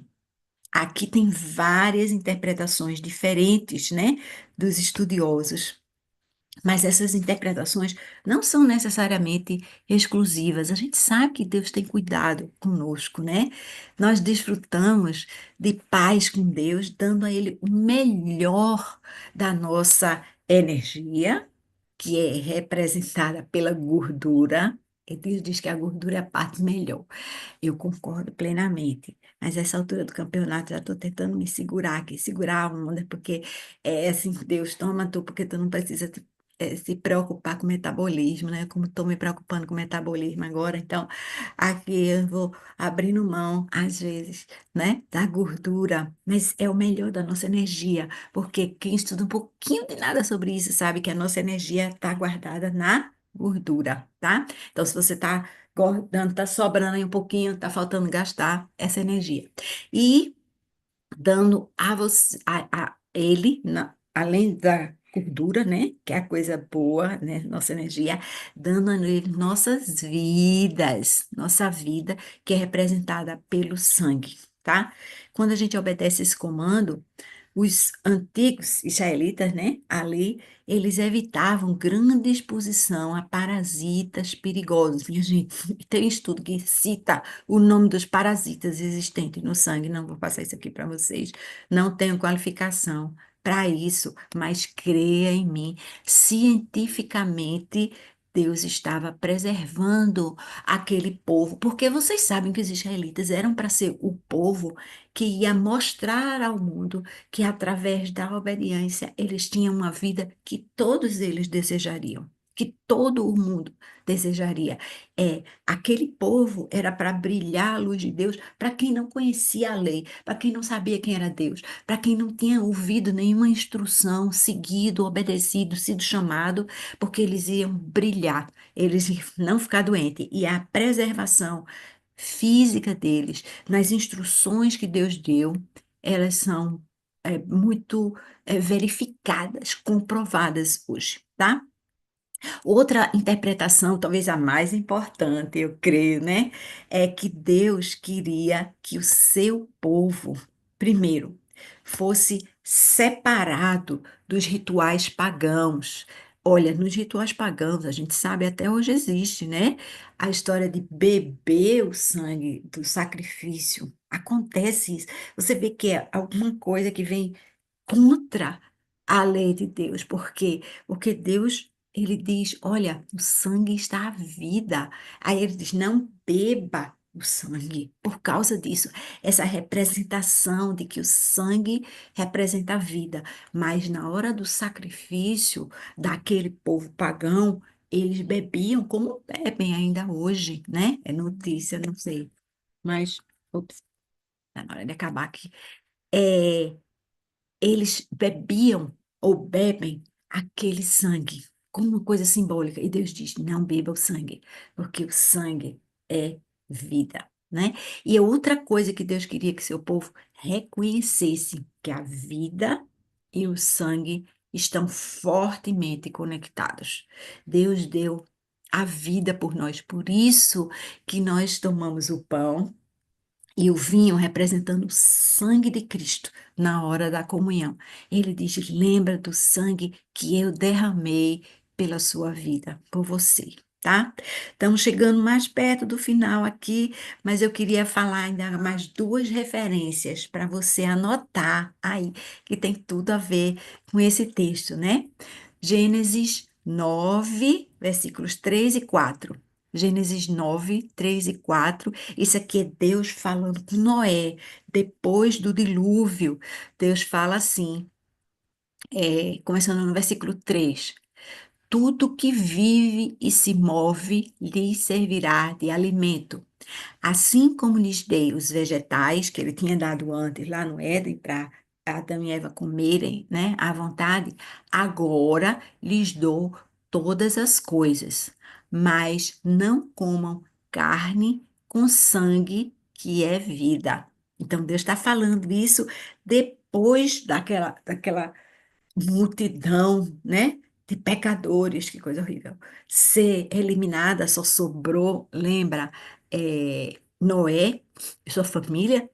Speaker 1: Aqui tem várias interpretações diferentes, né, dos estudiosos. Mas essas interpretações não são necessariamente exclusivas. A gente sabe que Deus tem cuidado conosco, né? Nós desfrutamos de paz com Deus, dando a Ele o melhor da nossa energia, que é representada pela gordura. E Deus diz que a gordura é a parte melhor. Eu concordo plenamente, mas essa altura do campeonato já estou tentando me segurar aqui, segurar a onda, porque é assim, Deus toma tu, porque tu não precisa se preocupar com o metabolismo, né? Como estou me preocupando com o metabolismo agora, então aqui eu vou abrindo mão, às vezes, né, da gordura, mas é o melhor da nossa energia, porque quem estuda um pouquinho de nada sobre isso sabe que a nossa energia está guardada na gordura, tá? Então, se você está engordando, tá sobrando aí um pouquinho, tá faltando gastar essa energia. E dando a você, a ele, além da gordura, né, que é a coisa boa, né, nossa energia, dando a ele nossa vida, que é representada pelo sangue, tá? Quando a gente obedece esse comando, os antigos israelitas, né, ali, eles evitavam grande exposição a parasitas perigosos. Minha gente, tem estudo que cita o nome dos parasitas existentes no sangue. Não vou passar isso aqui para vocês. Não tenho qualificação para isso, mas creia em mim. Cientificamente, Deus estava preservando aquele povo, porque vocês sabem que os israelitas eram para ser o povo que ia mostrar ao mundo que através da obediência eles tinham uma vida que todos eles desejariam, que todo o mundo desejaria. Aquele povo era para brilhar a luz de Deus para quem não conhecia a lei, para quem não sabia quem era Deus, para quem não tinha ouvido nenhuma instrução, seguido, obedecido, sido chamado, porque eles iam brilhar, eles iam não ficar doentes. E a preservação física deles, nas instruções que Deus deu, elas são muito verificadas, comprovadas hoje, tá? Outra interpretação, talvez a mais importante, eu creio, né? É que Deus queria que o seu povo, primeiro, fosse separado dos rituais pagãos. Olha, nos rituais pagãos, a gente sabe até hoje existe, né? A história de beber o sangue do sacrifício. Acontece isso. Você vê que é alguma coisa que vem contra a lei de Deus. Por quê? Porque Deus, ele diz, olha, o sangue está à vida. Aí ele diz, não beba o sangue. Por causa disso, essa representação de que o sangue representa a vida. Mas na hora do sacrifício daquele povo pagão, eles bebiam como bebem ainda hoje, né? É notícia, não sei. Mas, ops, tá na hora de acabar aqui. É, eles bebiam ou bebem aquele sangue como uma coisa simbólica. E Deus diz: não beba o sangue, porque o sangue é vida, né? E a outra coisa que Deus queria que seu povo reconhecesse, que a vida e o sangue estão fortemente conectados. Deus deu a vida por nós, por isso que nós tomamos o pão e o vinho representando o sangue de Cristo na hora da comunhão. Ele diz: lembra do sangue que eu derramei pela sua vida, por você, tá? Estamos chegando mais perto do final aqui, mas eu queria falar ainda mais duas referências para você anotar aí, que tem tudo a ver com esse texto, né? Gênesis 9, versículos 3 e 4. Gênesis 9, 3 e 4. Isso aqui é Deus falando com Noé, depois do dilúvio. Deus fala assim, começando no versículo 3: tudo que vive e se move lhe servirá de alimento. Assim como lhes dei os vegetais que ele tinha dado antes lá no Éden para Adão e Eva comerem, né, à vontade, agora lhes dou todas as coisas, mas não comam carne com sangue, que é vida. Então, Deus está falando isso depois daquela multidão, né, de pecadores, que coisa horrível, ser eliminada, só sobrou, lembra, Noé e sua família.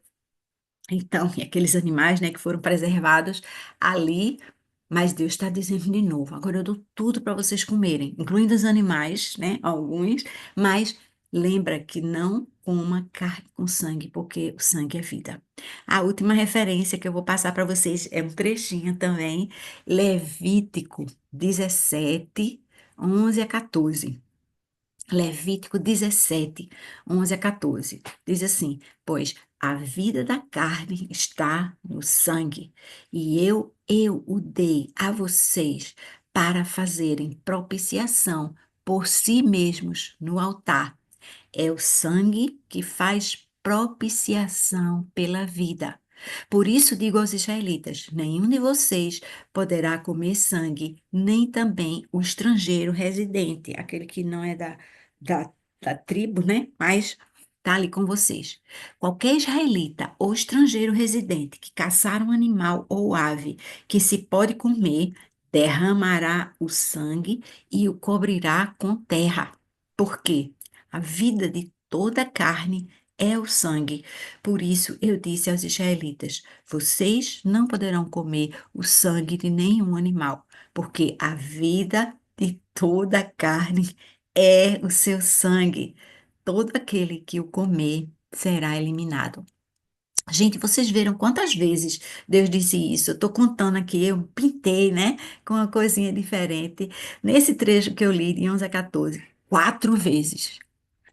Speaker 1: Então, e aqueles animais, né, que foram preservados ali, mas Deus está dizendo de novo, agora eu dou tudo para vocês comerem, incluindo os animais, né, alguns, mas lembra que não coma carne com sangue, porque o sangue é vida. A última referência que eu vou passar para vocês é um trechinho também, Levítico 17, 11 a 14. Levítico 17, 11 a 14. Diz assim: Pois a vida da carne está no sangue, e eu o dei a vocês para fazerem propiciação por si mesmos no altar. É o sangue que faz propiciação pela vida. Por isso digo aos israelitas: nenhum de vocês poderá comer sangue, nem também o estrangeiro residente, aquele que não é da, da tribo, né? Mas está ali com vocês. Qualquer israelita ou estrangeiro residente que caçar um animal ou ave que se pode comer, derramará o sangue e o cobrirá com terra. Por quê? A vida de toda carne é o sangue. Por isso eu disse aos israelitas: vocês não poderão comer o sangue de nenhum animal, porque a vida de toda carne é o seu sangue. Todo aquele que o comer será eliminado. Gente, vocês viram quantas vezes Deus disse isso? Eu estou contando aqui, eu pintei, né? Com uma coisinha diferente. Nesse trecho que eu li, de 11 a 14, 4 vezes.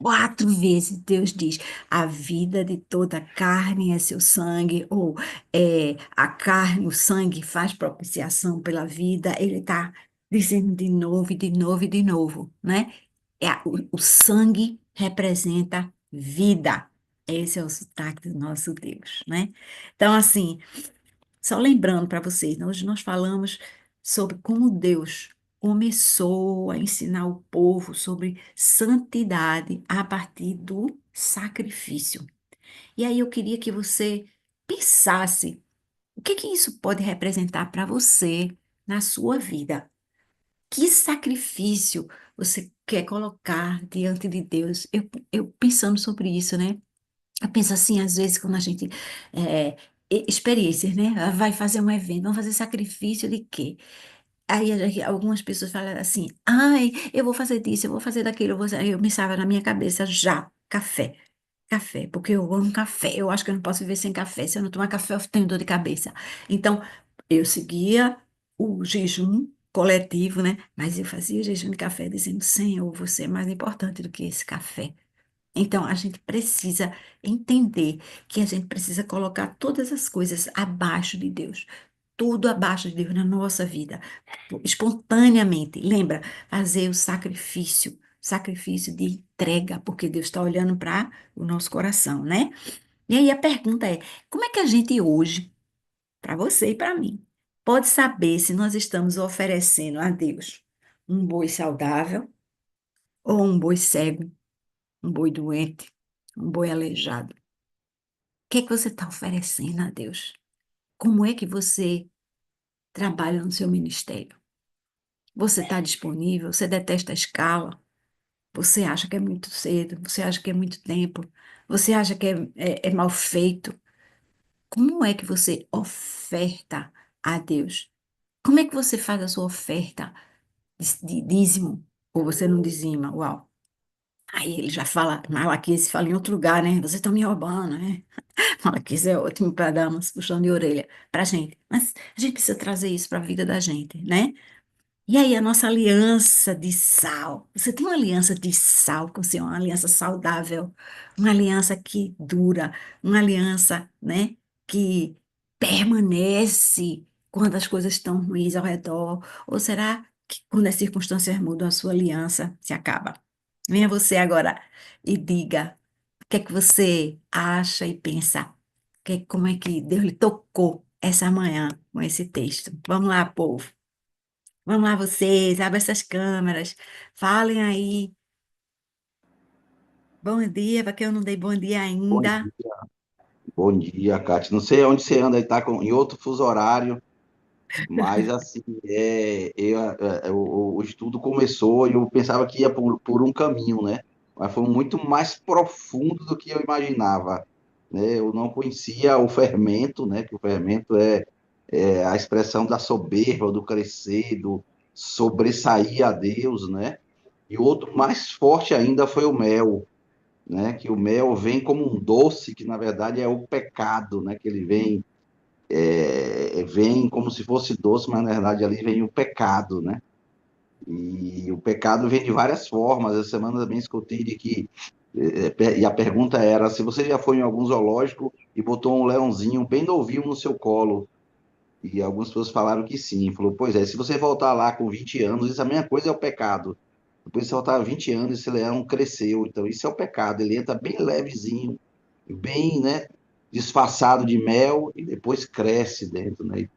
Speaker 1: 4 vezes Deus diz: a vida de toda carne é seu sangue, ou a carne, o sangue faz propiciação pela vida. Ele está dizendo de novo, e de novo, e de novo, né? O sangue representa vida. Esse é o sotaque do nosso Deus, né? Então, assim, só lembrando para vocês, né, hoje nós falamos sobre como Deus começou a ensinar o povo sobre santidade a partir do sacrifício. E aí eu queria que você pensasse o que que isso pode representar para você na sua vida. Que sacrifício você quer colocar diante de Deus? Eu pensando sobre isso, né? Eu penso assim, às vezes, quando a gente. É, experiências, né? Vai fazer um evento, vamos fazer sacrifício de quê? Aí algumas pessoas falam assim: ai, eu vou fazer disso, eu vou fazer daquilo, eu pensava na minha cabeça já, café. Café, porque eu amo café. Eu acho que eu não posso viver sem café. Se eu não tomar café, eu tenho dor de cabeça. Então, eu seguia o jejum coletivo, né? Mas eu fazia o jejum de café dizendo: Senhor, você é mais importante do que esse café. Então, a gente precisa entender que a gente precisa colocar todas as coisas abaixo de Deus. Tudo abaixo de Deus na nossa vida, espontaneamente. Lembra, fazer o sacrifício de entrega, porque Deus está olhando para o nosso coração, né? E aí a pergunta é: como é que a gente hoje, para você e para mim, pode saber se nós estamos oferecendo a Deus um boi saudável ou um boi cego, um boi doente, um boi aleijado? O que é que você está oferecendo a Deus? Como é que você trabalha no seu ministério? Você está disponível? Você detesta a escala? Você acha que é muito cedo? Você acha que é muito tempo? Você acha que é mal feito? Como é que você oferta a Deus? Como é que você faz a sua oferta de dízimo? Ou você não dizima? Uau! Aí ele já fala, Malaquias fala em outro lugar, né? Vocês estão me roubando, né? Malaquias é ótimo para dar umas puxão de orelha para a gente. Mas a gente precisa trazer isso para a vida da gente, né? E aí, a nossa aliança de sal. Você tem uma aliança de sal com o Senhor, uma aliança saudável, uma aliança que dura, uma aliança, né, que permanece quando as coisas estão ruins ao redor? Ou será que quando as circunstâncias mudam, a sua aliança se acaba? Venha você agora e diga o que é que você acha e pensa. Como é que Deus lhe tocou essa manhã com esse texto? Vamos lá, povo. Vamos lá, vocês, abrem essas câmeras, falem aí. Bom dia, para quem eu não dei bom dia
Speaker 2: Bom
Speaker 1: ainda.
Speaker 2: dia, bom dia, Cátia. Não sei onde você anda, está em outro fuso horário, mas assim, o estudo começou e eu pensava que ia por um caminho, né? Mas foi muito mais profundo do que eu imaginava, né? Eu não conhecia o fermento, né? Que o fermento é a expressão da soberba, do crescer, do sobressair a Deus, né? E o outro mais forte ainda foi o mel, né? Que o mel vem como um doce, que na verdade é o pecado, né? Que ele vem como se fosse doce, mas na verdade ali vem o pecado, né? E o pecado vem de várias formas. Essa semana também escutei de que e a pergunta era se você já foi em algum zoológico e botou um leãozinho bem novinho no seu colo. E algumas pessoas falaram que sim. Falou, pois é, se você voltar lá com 20 anos, isso é a mesma coisa é o pecado. Depois você voltar 20 anos, esse leão cresceu. Então, isso é o pecado. Ele entra bem levezinho, bem, né, disfarçado de mel e depois cresce dentro, né?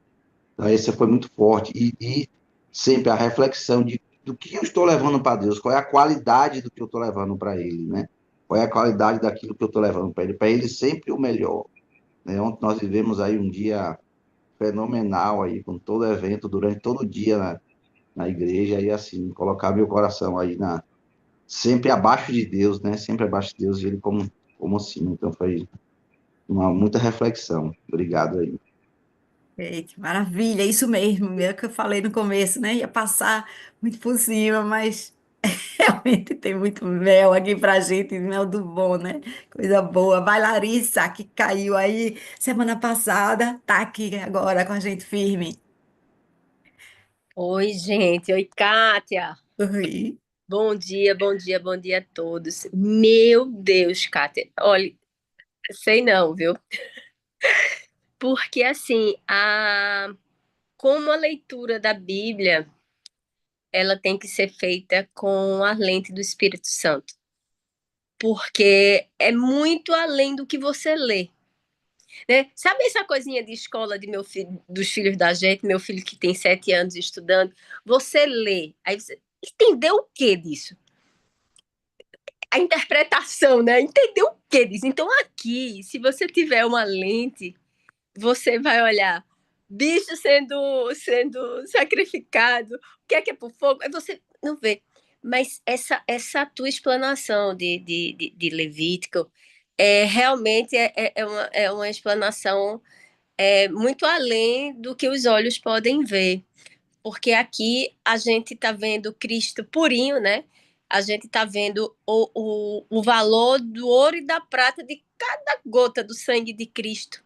Speaker 2: Então, esse foi muito forte. E sempre a reflexão do que eu estou levando para Deus, qual é a qualidade do que eu estou levando para Ele, né? Qual é a qualidade daquilo que eu estou levando para Ele? Para Ele sempre o melhor, né? Ontem nós vivemos aí um dia fenomenal aí, com todo evento, durante todo o dia na igreja, e assim, colocar meu coração aí sempre abaixo de Deus, né? Sempre abaixo de Deus, e ele como assim. Então foi muita reflexão. Obrigado aí.
Speaker 1: Eita, maravilha, é isso mesmo, é o que eu falei no começo, né? Ia passar muito por cima, mas realmente tem muito mel aqui pra gente, mel do bom, né? Coisa boa. Vai, Larissa, que caiu aí semana passada, tá aqui agora com a gente firme.
Speaker 3: Oi, gente. Oi, Kátia.
Speaker 1: Oi.
Speaker 3: Bom dia, bom dia, bom dia a todos. Meu Deus, Kátia. Olha, sei não, viu? Porque assim, como a leitura da Bíblia, ela tem que ser feita com a lente do Espírito Santo. Porque é muito além do que você lê, né? Sabe essa coisinha de escola de meu filho, dos filhos da gente, meu filho que tem 7 anos estudando, você lê, aí você entendeu o que disso? A interpretação, né? Entender o que diz. Então, aqui, se você tiver uma lente, você vai olhar bicho sendo sacrificado, o que é por fogo, aí você não vê. Mas essa tua explanação de Levítico realmente é uma explanação muito além do que os olhos podem ver, porque aqui a gente está vendo Cristo purinho, né? A gente está vendo o valor do ouro e da prata de cada gota do sangue de Cristo,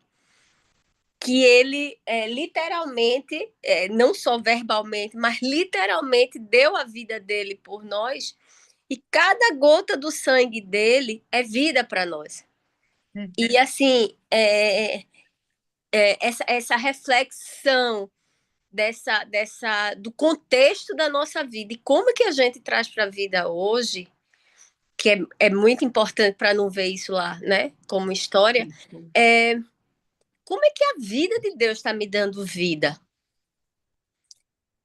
Speaker 3: que ele literalmente, não só verbalmente, mas literalmente deu a vida dele por nós, e cada gota do sangue dele é vida para nós. E assim, essa reflexão do contexto da nossa vida e como que a gente traz para a vida hoje, que é muito importante para não ver isso lá, né, como história, é como é que a vida de Deus está me dando vida,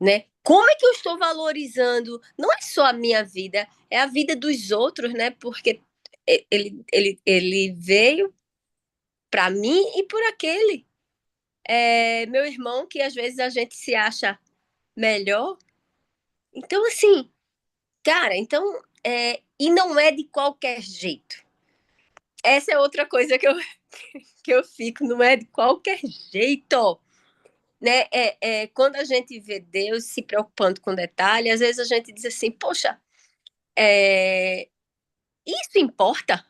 Speaker 3: né? Como é que eu estou valorizando não é só a minha vida, é a vida dos outros, né? Porque ele veio para mim e por aquele. Meu irmão, que às vezes a gente se acha melhor. Então, assim, cara, então, e não é de qualquer jeito. Essa é outra coisa que eu fico, não é de qualquer jeito, né? Quando a gente vê Deus se preocupando com detalhe, às vezes a gente diz assim, poxa, é, isso importa?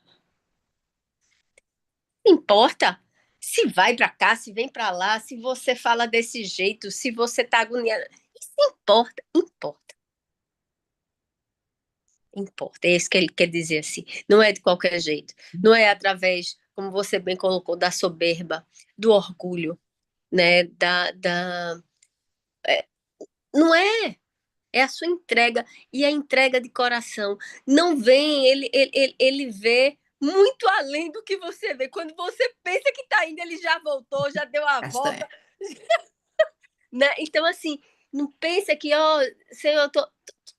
Speaker 3: Importa? Se vai para cá, se vem para lá, se você fala desse jeito, se você tá agoniada, isso importa? Importa. Importa, é isso que ele quer dizer assim. Não é de qualquer jeito. Não é através, como você bem colocou, da soberba, do orgulho, né? Não é. É a sua entrega e a entrega de coração. Não vem, ele vê muito além do que você vê. Quando você pensa que está indo, ele já voltou, já deu a volta,
Speaker 1: Castanha.
Speaker 3: né? Então, assim, não pensa que, ó, Senhor, eu tô.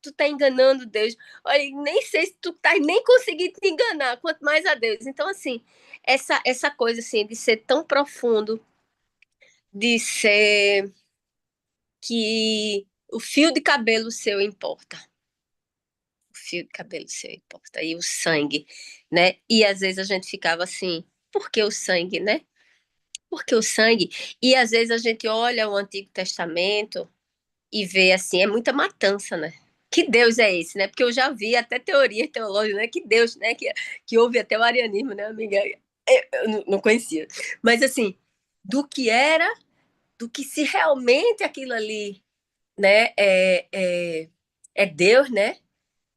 Speaker 3: tu tá enganando Deus. Olha, nem sei se tu tá nem conseguindo te enganar, quanto mais a Deus. Então, assim, essa coisa, assim, de ser tão profundo, de ser que o fio de cabelo seu importa. O fio de cabelo seu importa. E o sangue, né? E às vezes a gente ficava assim, por que o sangue, né? Por que o sangue? E às vezes a gente olha o Antigo Testamento e vê assim, é muita matança, né? Que Deus é esse, né? Porque eu já vi até teorias teológicas, né? Que Deus, né? Que houve até o arianismo, né, amiga? Eu não conhecia. Mas assim, do que era, do que se realmente aquilo ali, né, é Deus, né?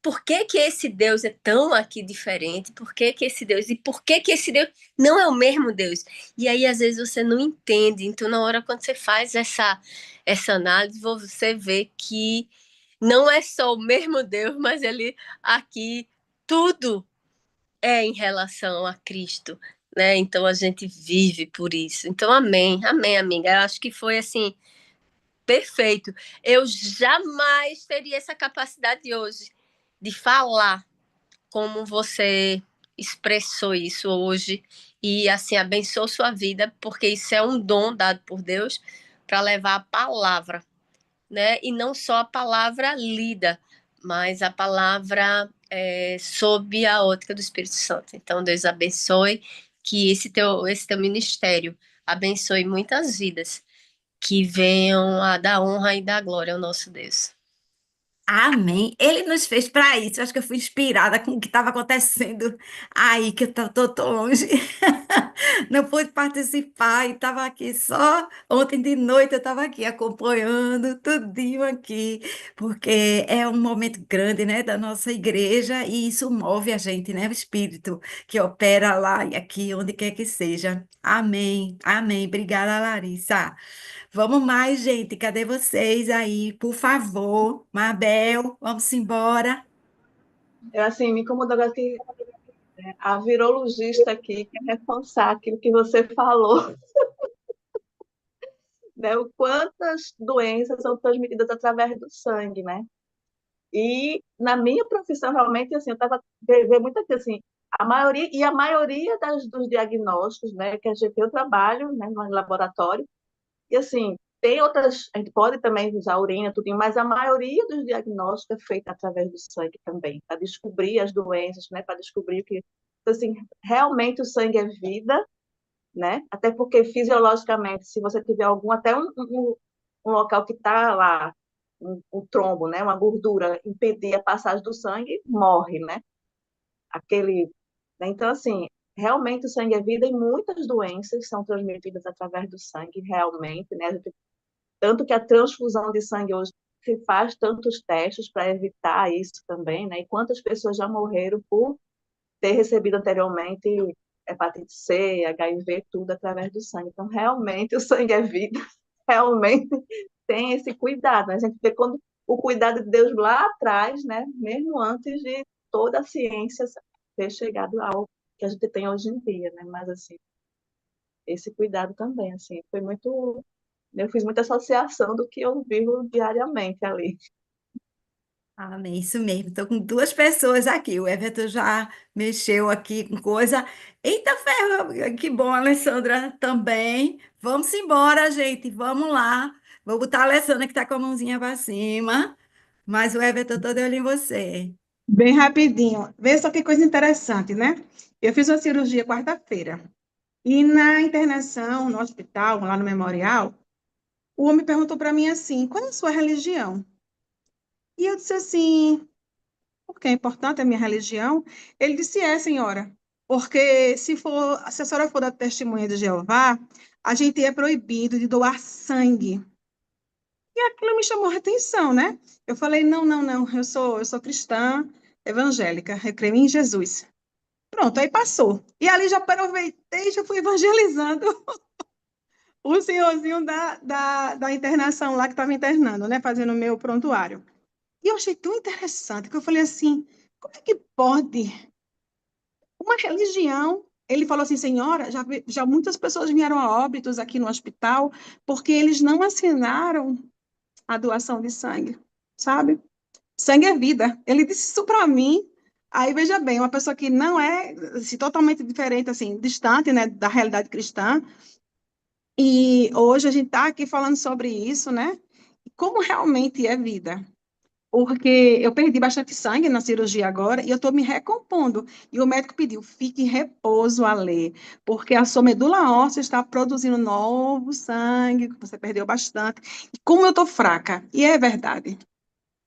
Speaker 3: Por que que esse Deus é tão aqui diferente? Por que que esse Deus? E por que que esse Deus não é o mesmo Deus? E aí, às vezes, você não entende. Então, na hora quando você faz essa análise, você vê que não é só o mesmo Deus, mas ele aqui tudo é em relação a Cristo, né? Então a gente vive por isso. Então, amém, amém, amiga. Eu acho que foi assim perfeito. Eu jamais teria essa capacidade hoje de falar como você expressou isso hoje e assim abençoou sua vida, porque isso é um dom dado por Deus para levar a palavra, né? E não só a palavra lida, mas a palavra sob a ótica do Espírito Santo. Então, Deus abençoe que esse teu ministério abençoe muitas vidas que venham a dar honra e dar glória ao nosso Deus.
Speaker 1: Amém. Ele nos fez para isso. Eu acho que eu fui inspirada com o que estava acontecendo aí, que eu tô longe. Não pude participar e estava aqui só ontem de noite eu estava aqui acompanhando tudinho aqui, porque é um momento grande, né, da nossa igreja e isso move a gente, né, o espírito que opera lá e aqui, onde quer que seja. Amém. Amém. Obrigada, Larissa. Vamos mais, gente. Cadê vocês aí? Por favor. Mabel, vamos embora.
Speaker 4: Eu, assim, me incomodou agora que a virologista aqui quer reforçar aquilo que você falou, né? O quantas doenças são transmitidas através do sangue, né? E na minha profissão, realmente, assim, eu estava vendo muito aqui, assim, a maioria dos diagnósticos, né, que a gente, eu trabalho, né, no laboratório, e assim, tem outras, a gente pode também usar urina, tudo, mas a maioria dos diagnósticos é feita através do sangue também, para descobrir as doenças, né, para descobrir que, então, assim, realmente o sangue é vida, né, até porque fisiologicamente, se você tiver até um local que está lá, um trombo, né, uma gordura, impedir a passagem do sangue, morre, né, aquele, né, então, assim, realmente o sangue é vida e muitas doenças são transmitidas através do sangue, realmente, né, tanto que a transfusão de sangue hoje se faz tantos testes para evitar isso também, né? E quantas pessoas já morreram por ter recebido anteriormente hepatite C, HIV, tudo através do sangue. Então, realmente, o sangue é vida, realmente tem esse cuidado, né? A gente vê quando o cuidado de Deus lá atrás, né? Mesmo antes de toda a ciência ter chegado ao que a gente tem hoje em dia, né? Mas, assim, esse cuidado também, assim, foi muito. Eu fiz muita associação do que eu vivo diariamente ali.
Speaker 1: Amém, isso mesmo. Estou com duas pessoas aqui. O Everton já mexeu aqui com coisa. Eita ferro, que bom, Alessandra também. Vamos embora, gente. Vamos lá. Vou botar a Alessandra que está com a mãozinha para cima. Mas o Everton todo olho em você.
Speaker 5: Bem rapidinho. Vê só que coisa interessante, né? Eu fiz uma cirurgia quarta-feira. E na internação, no hospital, lá no memorial, o homem perguntou para mim assim: qual é a sua religião? E eu disse assim: porque é importante a minha religião? Ele disse: é, senhora. Porque se a senhora for da testemunha de Jeová, a gente é proibido de doar sangue. E aquilo me chamou a atenção, né? Eu falei: não, não, não, eu sou cristã evangélica, eu creio em Jesus. Pronto, aí passou. E ali já aproveitei, já fui evangelizando o senhorzinho da internação lá que estava internando, né? Fazendo o meu prontuário. E eu achei tão interessante que eu falei assim: como é que pode uma religião? Ele falou assim: senhora, já muitas pessoas vieram a óbitos aqui no hospital porque eles não assinaram a doação de sangue, sabe? Sangue é vida. Ele disse isso para mim. Aí, veja bem, uma pessoa que não é assim, totalmente diferente, assim, distante, né, da realidade cristã. E hoje a gente está aqui falando sobre isso, né? Como realmente é vida. Porque eu perdi bastante sangue na cirurgia agora e eu estou me recompondo. E o médico pediu, fique em repouso, Ale, porque a sua medula óssea está produzindo novo sangue, que você perdeu bastante. E como eu estou fraca, e é verdade.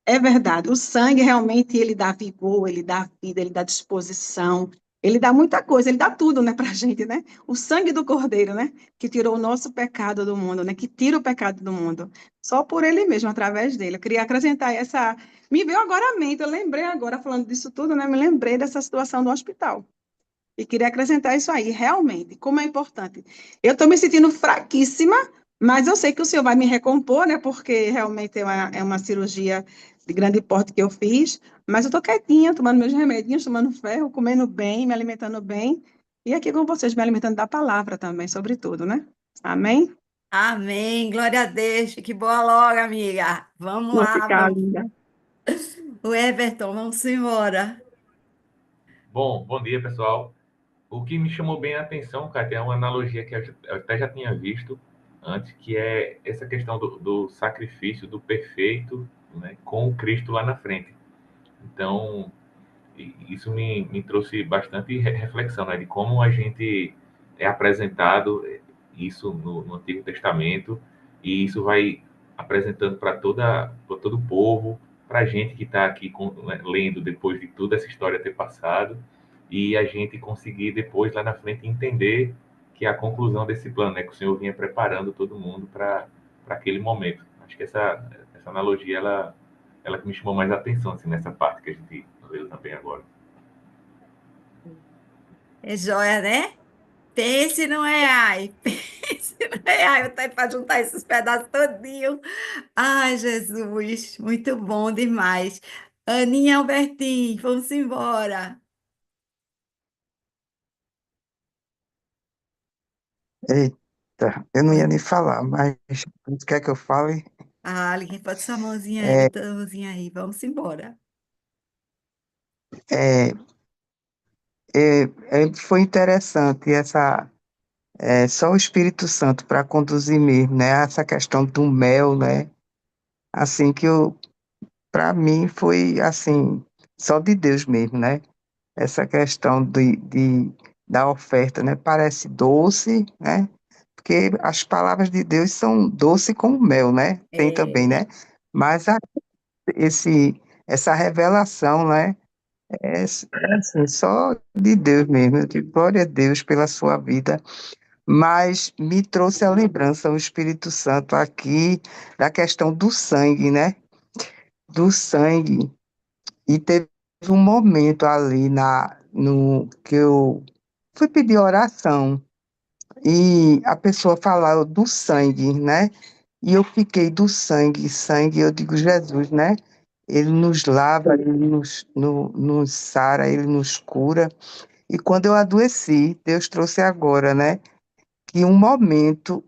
Speaker 5: É verdade, o sangue realmente ele dá vigor, ele dá vida, ele dá disposição, ele dá muita coisa, ele dá tudo, né, pra gente, né? O sangue do Cordeiro, né, que tirou o nosso pecado do mundo, né, que tira o pecado do mundo, só por ele mesmo, através dele. Eu queria acrescentar essa, me veio agora à mente, eu lembrei agora, falando disso tudo, né, me lembrei dessa situação do hospital. E queria acrescentar isso aí, realmente, como é importante. Eu estou me sentindo fraquíssima, mas eu sei que o senhor vai me recompor, né? Porque realmente é uma cirurgia de grande porte que eu fiz. Mas eu estou quietinha, tomando meus remedinhos, tomando ferro, comendo bem, me alimentando bem. E aqui com vocês, me alimentando da palavra também, sobretudo, né? Amém?
Speaker 1: Amém. Glória a Deus. Que boa logo, amiga. Vamos
Speaker 5: Vou
Speaker 1: lá,
Speaker 5: ficar
Speaker 1: vamos.
Speaker 5: linda.
Speaker 1: O Everton, vamos embora.
Speaker 6: Bom, bom dia, pessoal. O que me chamou bem a atenção, Kátia, é uma analogia que eu até já tinha visto antes, que é essa questão do sacrifício, do perfeito, né, com o Cristo lá na frente. Então, isso me trouxe bastante reflexão, né, de como a gente é apresentado isso no Antigo Testamento, e isso vai apresentando para todo o povo, para a gente que está aqui né, lendo depois de toda essa história ter passado, e a gente conseguir depois, lá na frente, entender que é a conclusão desse plano, né, que o Senhor vinha preparando todo mundo para aquele momento. Acho que essa analogia, ela que me chamou mais a atenção, assim, nessa parte que a gente leu também agora.
Speaker 1: É joia, né? Pense no AI. Pense no AI. Eu estou para juntar esses pedaços todinho. Ai, Jesus, muito bom demais. Aninha Albertin, vamos embora.
Speaker 7: Eita, eu não ia nem falar, mas você quer que eu fale?
Speaker 1: Ah, alguém pode sua mãozinha aí,
Speaker 7: É,
Speaker 1: botou a mãozinha aí. Vamos embora.
Speaker 7: é, foi interessante só o Espírito Santo para conduzir mesmo, né? Essa questão do mel, né? Assim que para mim foi assim, só de Deus mesmo, né? Essa questão da oferta, né? Parece doce, né? Porque as palavras de Deus são doce como mel, né? Tem também,
Speaker 1: É,
Speaker 7: né? Mas essa revelação, né? É assim, só de Deus mesmo. Eu digo glória a Deus pela sua vida. Mas me trouxe a lembrança, o Espírito Santo aqui, da questão do sangue, né? Do sangue. E teve um momento ali no que eu fui pedir oração e a pessoa falava do sangue, né? E eu fiquei do sangue, sangue, eu digo Jesus, né? Ele nos lava, ele nos sara, ele nos cura. E quando eu adoeci, Deus trouxe agora, né? Que um momento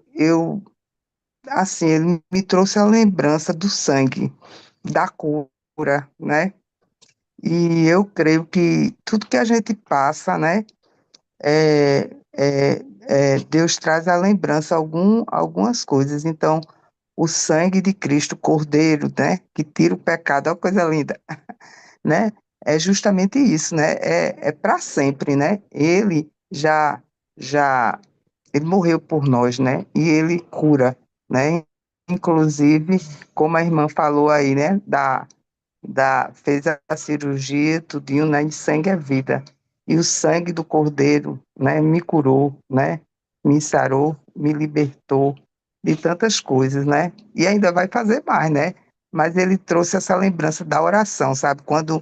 Speaker 7: assim, ele me trouxe a lembrança do sangue, da cura, né? E eu creio que tudo que a gente passa, né? Deus traz à lembrança algumas coisas. Então, o sangue de Cristo, Cordeiro, né? Que tira o pecado, olha que coisa linda, né? É justamente isso, né? É para sempre, né? Já, ele morreu por nós, né? E ele cura, né? Inclusive, como a irmã falou aí, né? Fez a cirurgia, tudinho, né? E sangue é vida. E o sangue do Cordeiro, né? Me curou, né? Me sarou, me libertou de tantas coisas, né? E ainda vai fazer mais, né? Mas ele trouxe essa lembrança da oração, sabe? Quando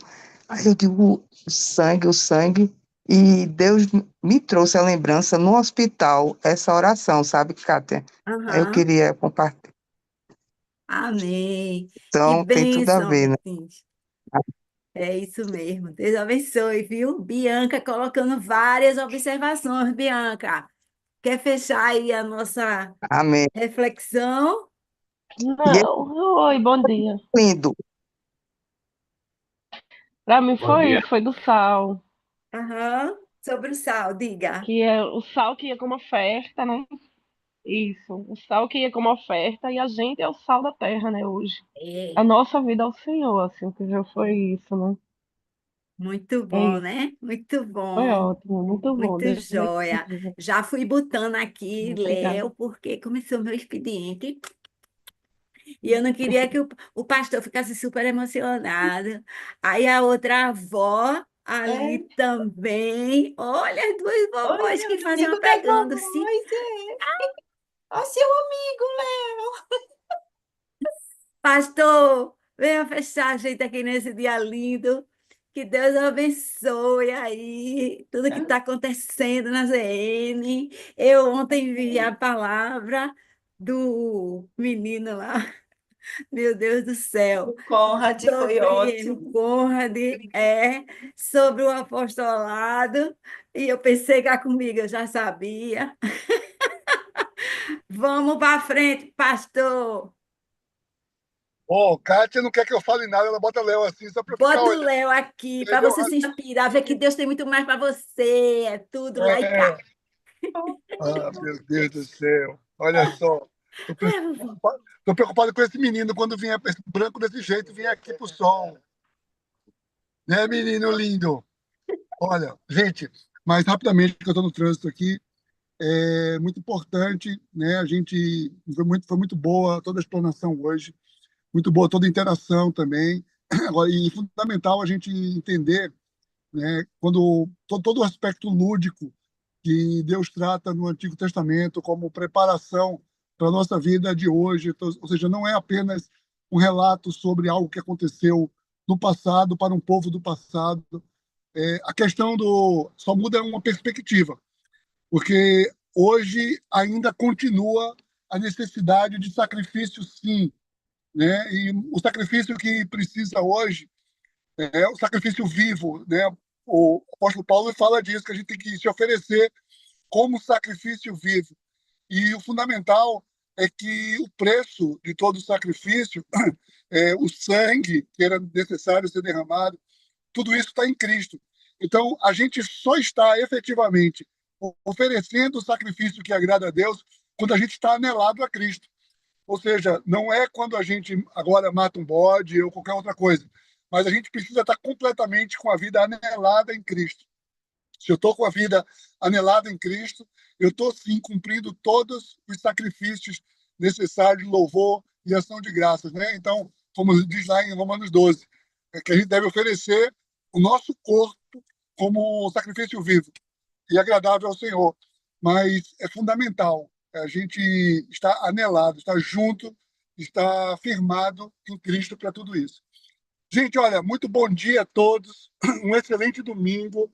Speaker 7: aí eu digo o sangue, e Deus me trouxe a lembrança no hospital, essa oração, sabe, Kátia? Aí eu
Speaker 1: aham.
Speaker 7: queria compartilhar.
Speaker 1: Amém. Que
Speaker 7: Então, tem tudo a
Speaker 1: bênção,
Speaker 7: ver, né?
Speaker 1: Albertin. É isso mesmo. Deus abençoe, viu? Bianca colocando várias observações, Bianca. Quer fechar aí a nossa
Speaker 7: Amém.
Speaker 1: reflexão?
Speaker 7: E é
Speaker 8: Não. Oi, bom dia.
Speaker 7: lindo.
Speaker 8: Para mim
Speaker 6: Bom
Speaker 8: foi
Speaker 6: dia.
Speaker 8: isso, foi do sal,
Speaker 1: Aham. Sobre o sal, diga.
Speaker 8: que é o sal que ia como oferta, né? Isso, o sal que ia como oferta e a gente é o sal da terra, né, hoje.
Speaker 1: É,
Speaker 8: A nossa vida é o Senhor, assim, que já foi isso, né?
Speaker 1: muito
Speaker 8: É
Speaker 1: bom,
Speaker 8: isso,
Speaker 1: né? Muito
Speaker 8: foi
Speaker 1: bom.
Speaker 8: ótimo, muito bom,
Speaker 1: Muito
Speaker 8: Deus
Speaker 1: joia.
Speaker 8: abençoe.
Speaker 1: Já fui botando aqui,
Speaker 8: Obrigada.
Speaker 1: Léo, porque começou meu expediente e eu não queria que o pastor ficasse super emocionado. Aí a outra avó ali
Speaker 5: É,
Speaker 1: também. Olha as duas
Speaker 5: oi,
Speaker 1: vovós
Speaker 5: meu
Speaker 1: que fazem uma
Speaker 5: amigo das
Speaker 1: pegando-se.
Speaker 5: vovós, é. Ó, seu amigo, Léo.
Speaker 1: Pastor, venha fechar a gente aqui nesse dia lindo. Que Deus abençoe aí tudo que está acontecendo na ZN. Eu ontem vi a palavra do menino lá, meu Deus do céu,
Speaker 5: O Conrad foi
Speaker 1: sobre o
Speaker 5: ótimo.
Speaker 1: Conrad, sobre o apostolado, e eu pensei cá comigo, eu já sabia. Vamos para frente, pastor.
Speaker 9: Ó, Kátia não quer que eu fale nada, ela bota Léo assim só para eu ficar
Speaker 1: Bota o
Speaker 9: olhando.
Speaker 1: Léo aqui para
Speaker 9: Entendeu?
Speaker 1: você se inspirar, ver que Deus tem muito mais para você. É tudo lá e cá.
Speaker 9: É. Ah, meu Deus do céu. Olha só. Tô
Speaker 1: Leva,
Speaker 9: preocupado, tô preocupado com esse menino quando vier esse branco desse jeito, vier aqui pro sol. Né, menino lindo? Olha, gente, mais rapidamente, que eu estou no trânsito aqui, é muito importante, né? A gente foi muito boa toda a explanação hoje, muito boa toda a interação também. Agora, e fundamental a gente entender, né, quando todo o aspecto lúdico que Deus trata no Antigo Testamento como preparação para a nossa vida de hoje. Então, ou seja, não é apenas um relato sobre algo que aconteceu no passado para um povo do passado. A questão do só muda uma perspectiva, porque hoje ainda continua a necessidade de sacrifício, sim, né? E o sacrifício que precisa hoje é o sacrifício vivo, né? O apóstolo Paulo fala disso, que a gente tem que se oferecer como sacrifício vivo. E o fundamental é que o preço de todo o sacrifício, o sangue que era necessário ser derramado, tudo isso está em Cristo. Então, a gente só está efetivamente oferecendo o sacrifício que agrada a Deus quando a gente está anelado a Cristo. Ou seja, não é quando a gente agora mata um bode ou qualquer outra coisa, mas a gente precisa estar completamente com a vida anelada em Cristo. Se eu estou com a vida anelada em Cristo, eu estou sim cumprindo todos os sacrifícios necessários de louvor e ação de graças, né? Então, como diz lá em Romanos 12, é que a gente deve oferecer o nosso corpo como sacrifício vivo e agradável ao Senhor. Mas é fundamental a gente estar anelado, estar junto, estar firmado em Cristo para tudo isso. Gente, olha, muito bom dia a todos, um excelente domingo,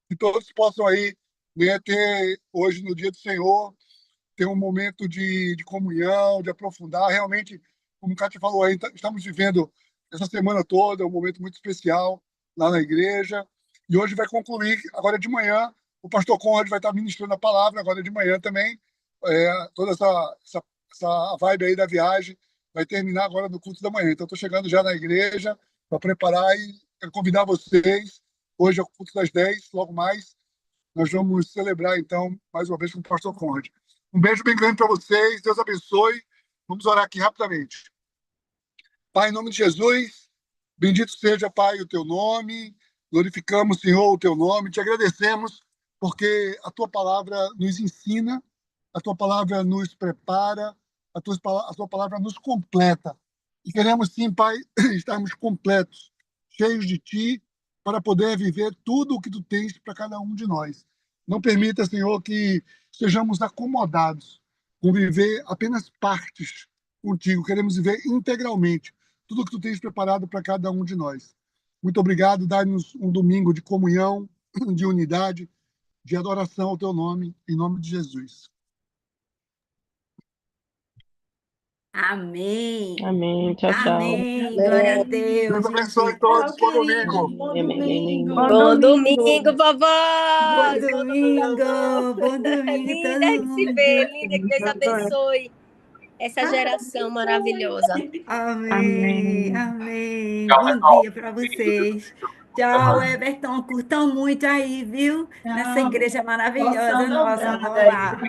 Speaker 9: que todos possam aí, né, ter hoje no dia do Senhor, ter um momento de comunhão, de aprofundar. Realmente, como o Cátia falou aí, estamos vivendo essa semana toda um momento muito especial lá na igreja. E hoje vai concluir, agora de manhã, o pastor Conrad vai estar ministrando a palavra, agora de manhã também. Toda essa vibe aí da viagem vai terminar agora no culto da manhã. Então, estou chegando já na igreja para preparar e quero convidar vocês. Hoje é o culto das 10, logo mais. Nós vamos celebrar, então, mais uma vez com o pastor Conrad. Um beijo bem grande para vocês. Deus abençoe. Vamos orar aqui rapidamente. Pai, em nome de Jesus, bendito seja, Pai, o teu nome. Glorificamos, Senhor, o teu nome. Te agradecemos porque a tua palavra nos ensina, a tua palavra nos prepara, a tua palavra nos completa. E queremos, sim, Pai, estarmos completos, cheios de ti, para poder viver tudo o que tu tens para cada um de nós. Não permita, Senhor, que sejamos acomodados com viver apenas partes contigo. Queremos viver integralmente tudo o que tu tens preparado para cada um de nós. Muito obrigado. Dá-nos um domingo de comunhão, de unidade, de adoração ao teu nome, em nome de Jesus.
Speaker 1: amém.
Speaker 8: Amém, tchau, tchau.
Speaker 1: Amém. Glória a
Speaker 3: Amém.
Speaker 1: Deus,
Speaker 9: Deus abençoe
Speaker 1: gente.
Speaker 9: todos.
Speaker 5: Tchau,
Speaker 9: Bom domingo.
Speaker 5: queridos.
Speaker 8: Amém,
Speaker 5: Bom
Speaker 8: amém, amém,
Speaker 5: domingo.
Speaker 8: amém.
Speaker 5: Bom
Speaker 3: Bom
Speaker 5: domingo.
Speaker 3: domingo, vovó!
Speaker 1: Bom
Speaker 3: Bom
Speaker 1: domingo. Bom domingo,
Speaker 3: Linda
Speaker 1: todo
Speaker 3: de se ver,
Speaker 1: mundo.
Speaker 3: linda, que Deus abençoe essa geração maravilhosa.
Speaker 1: Amém.
Speaker 5: Amém.
Speaker 1: Amém.
Speaker 6: Tchau,
Speaker 1: Bom
Speaker 6: pessoal.
Speaker 1: dia para vocês. Tchau, Everton. Curtam muito aí, viu? Nessa
Speaker 5: Tchau.
Speaker 1: igreja maravilhosa
Speaker 5: Poção
Speaker 1: nossa.
Speaker 5: dobrada
Speaker 1: Vamos
Speaker 5: aí.
Speaker 1: lá.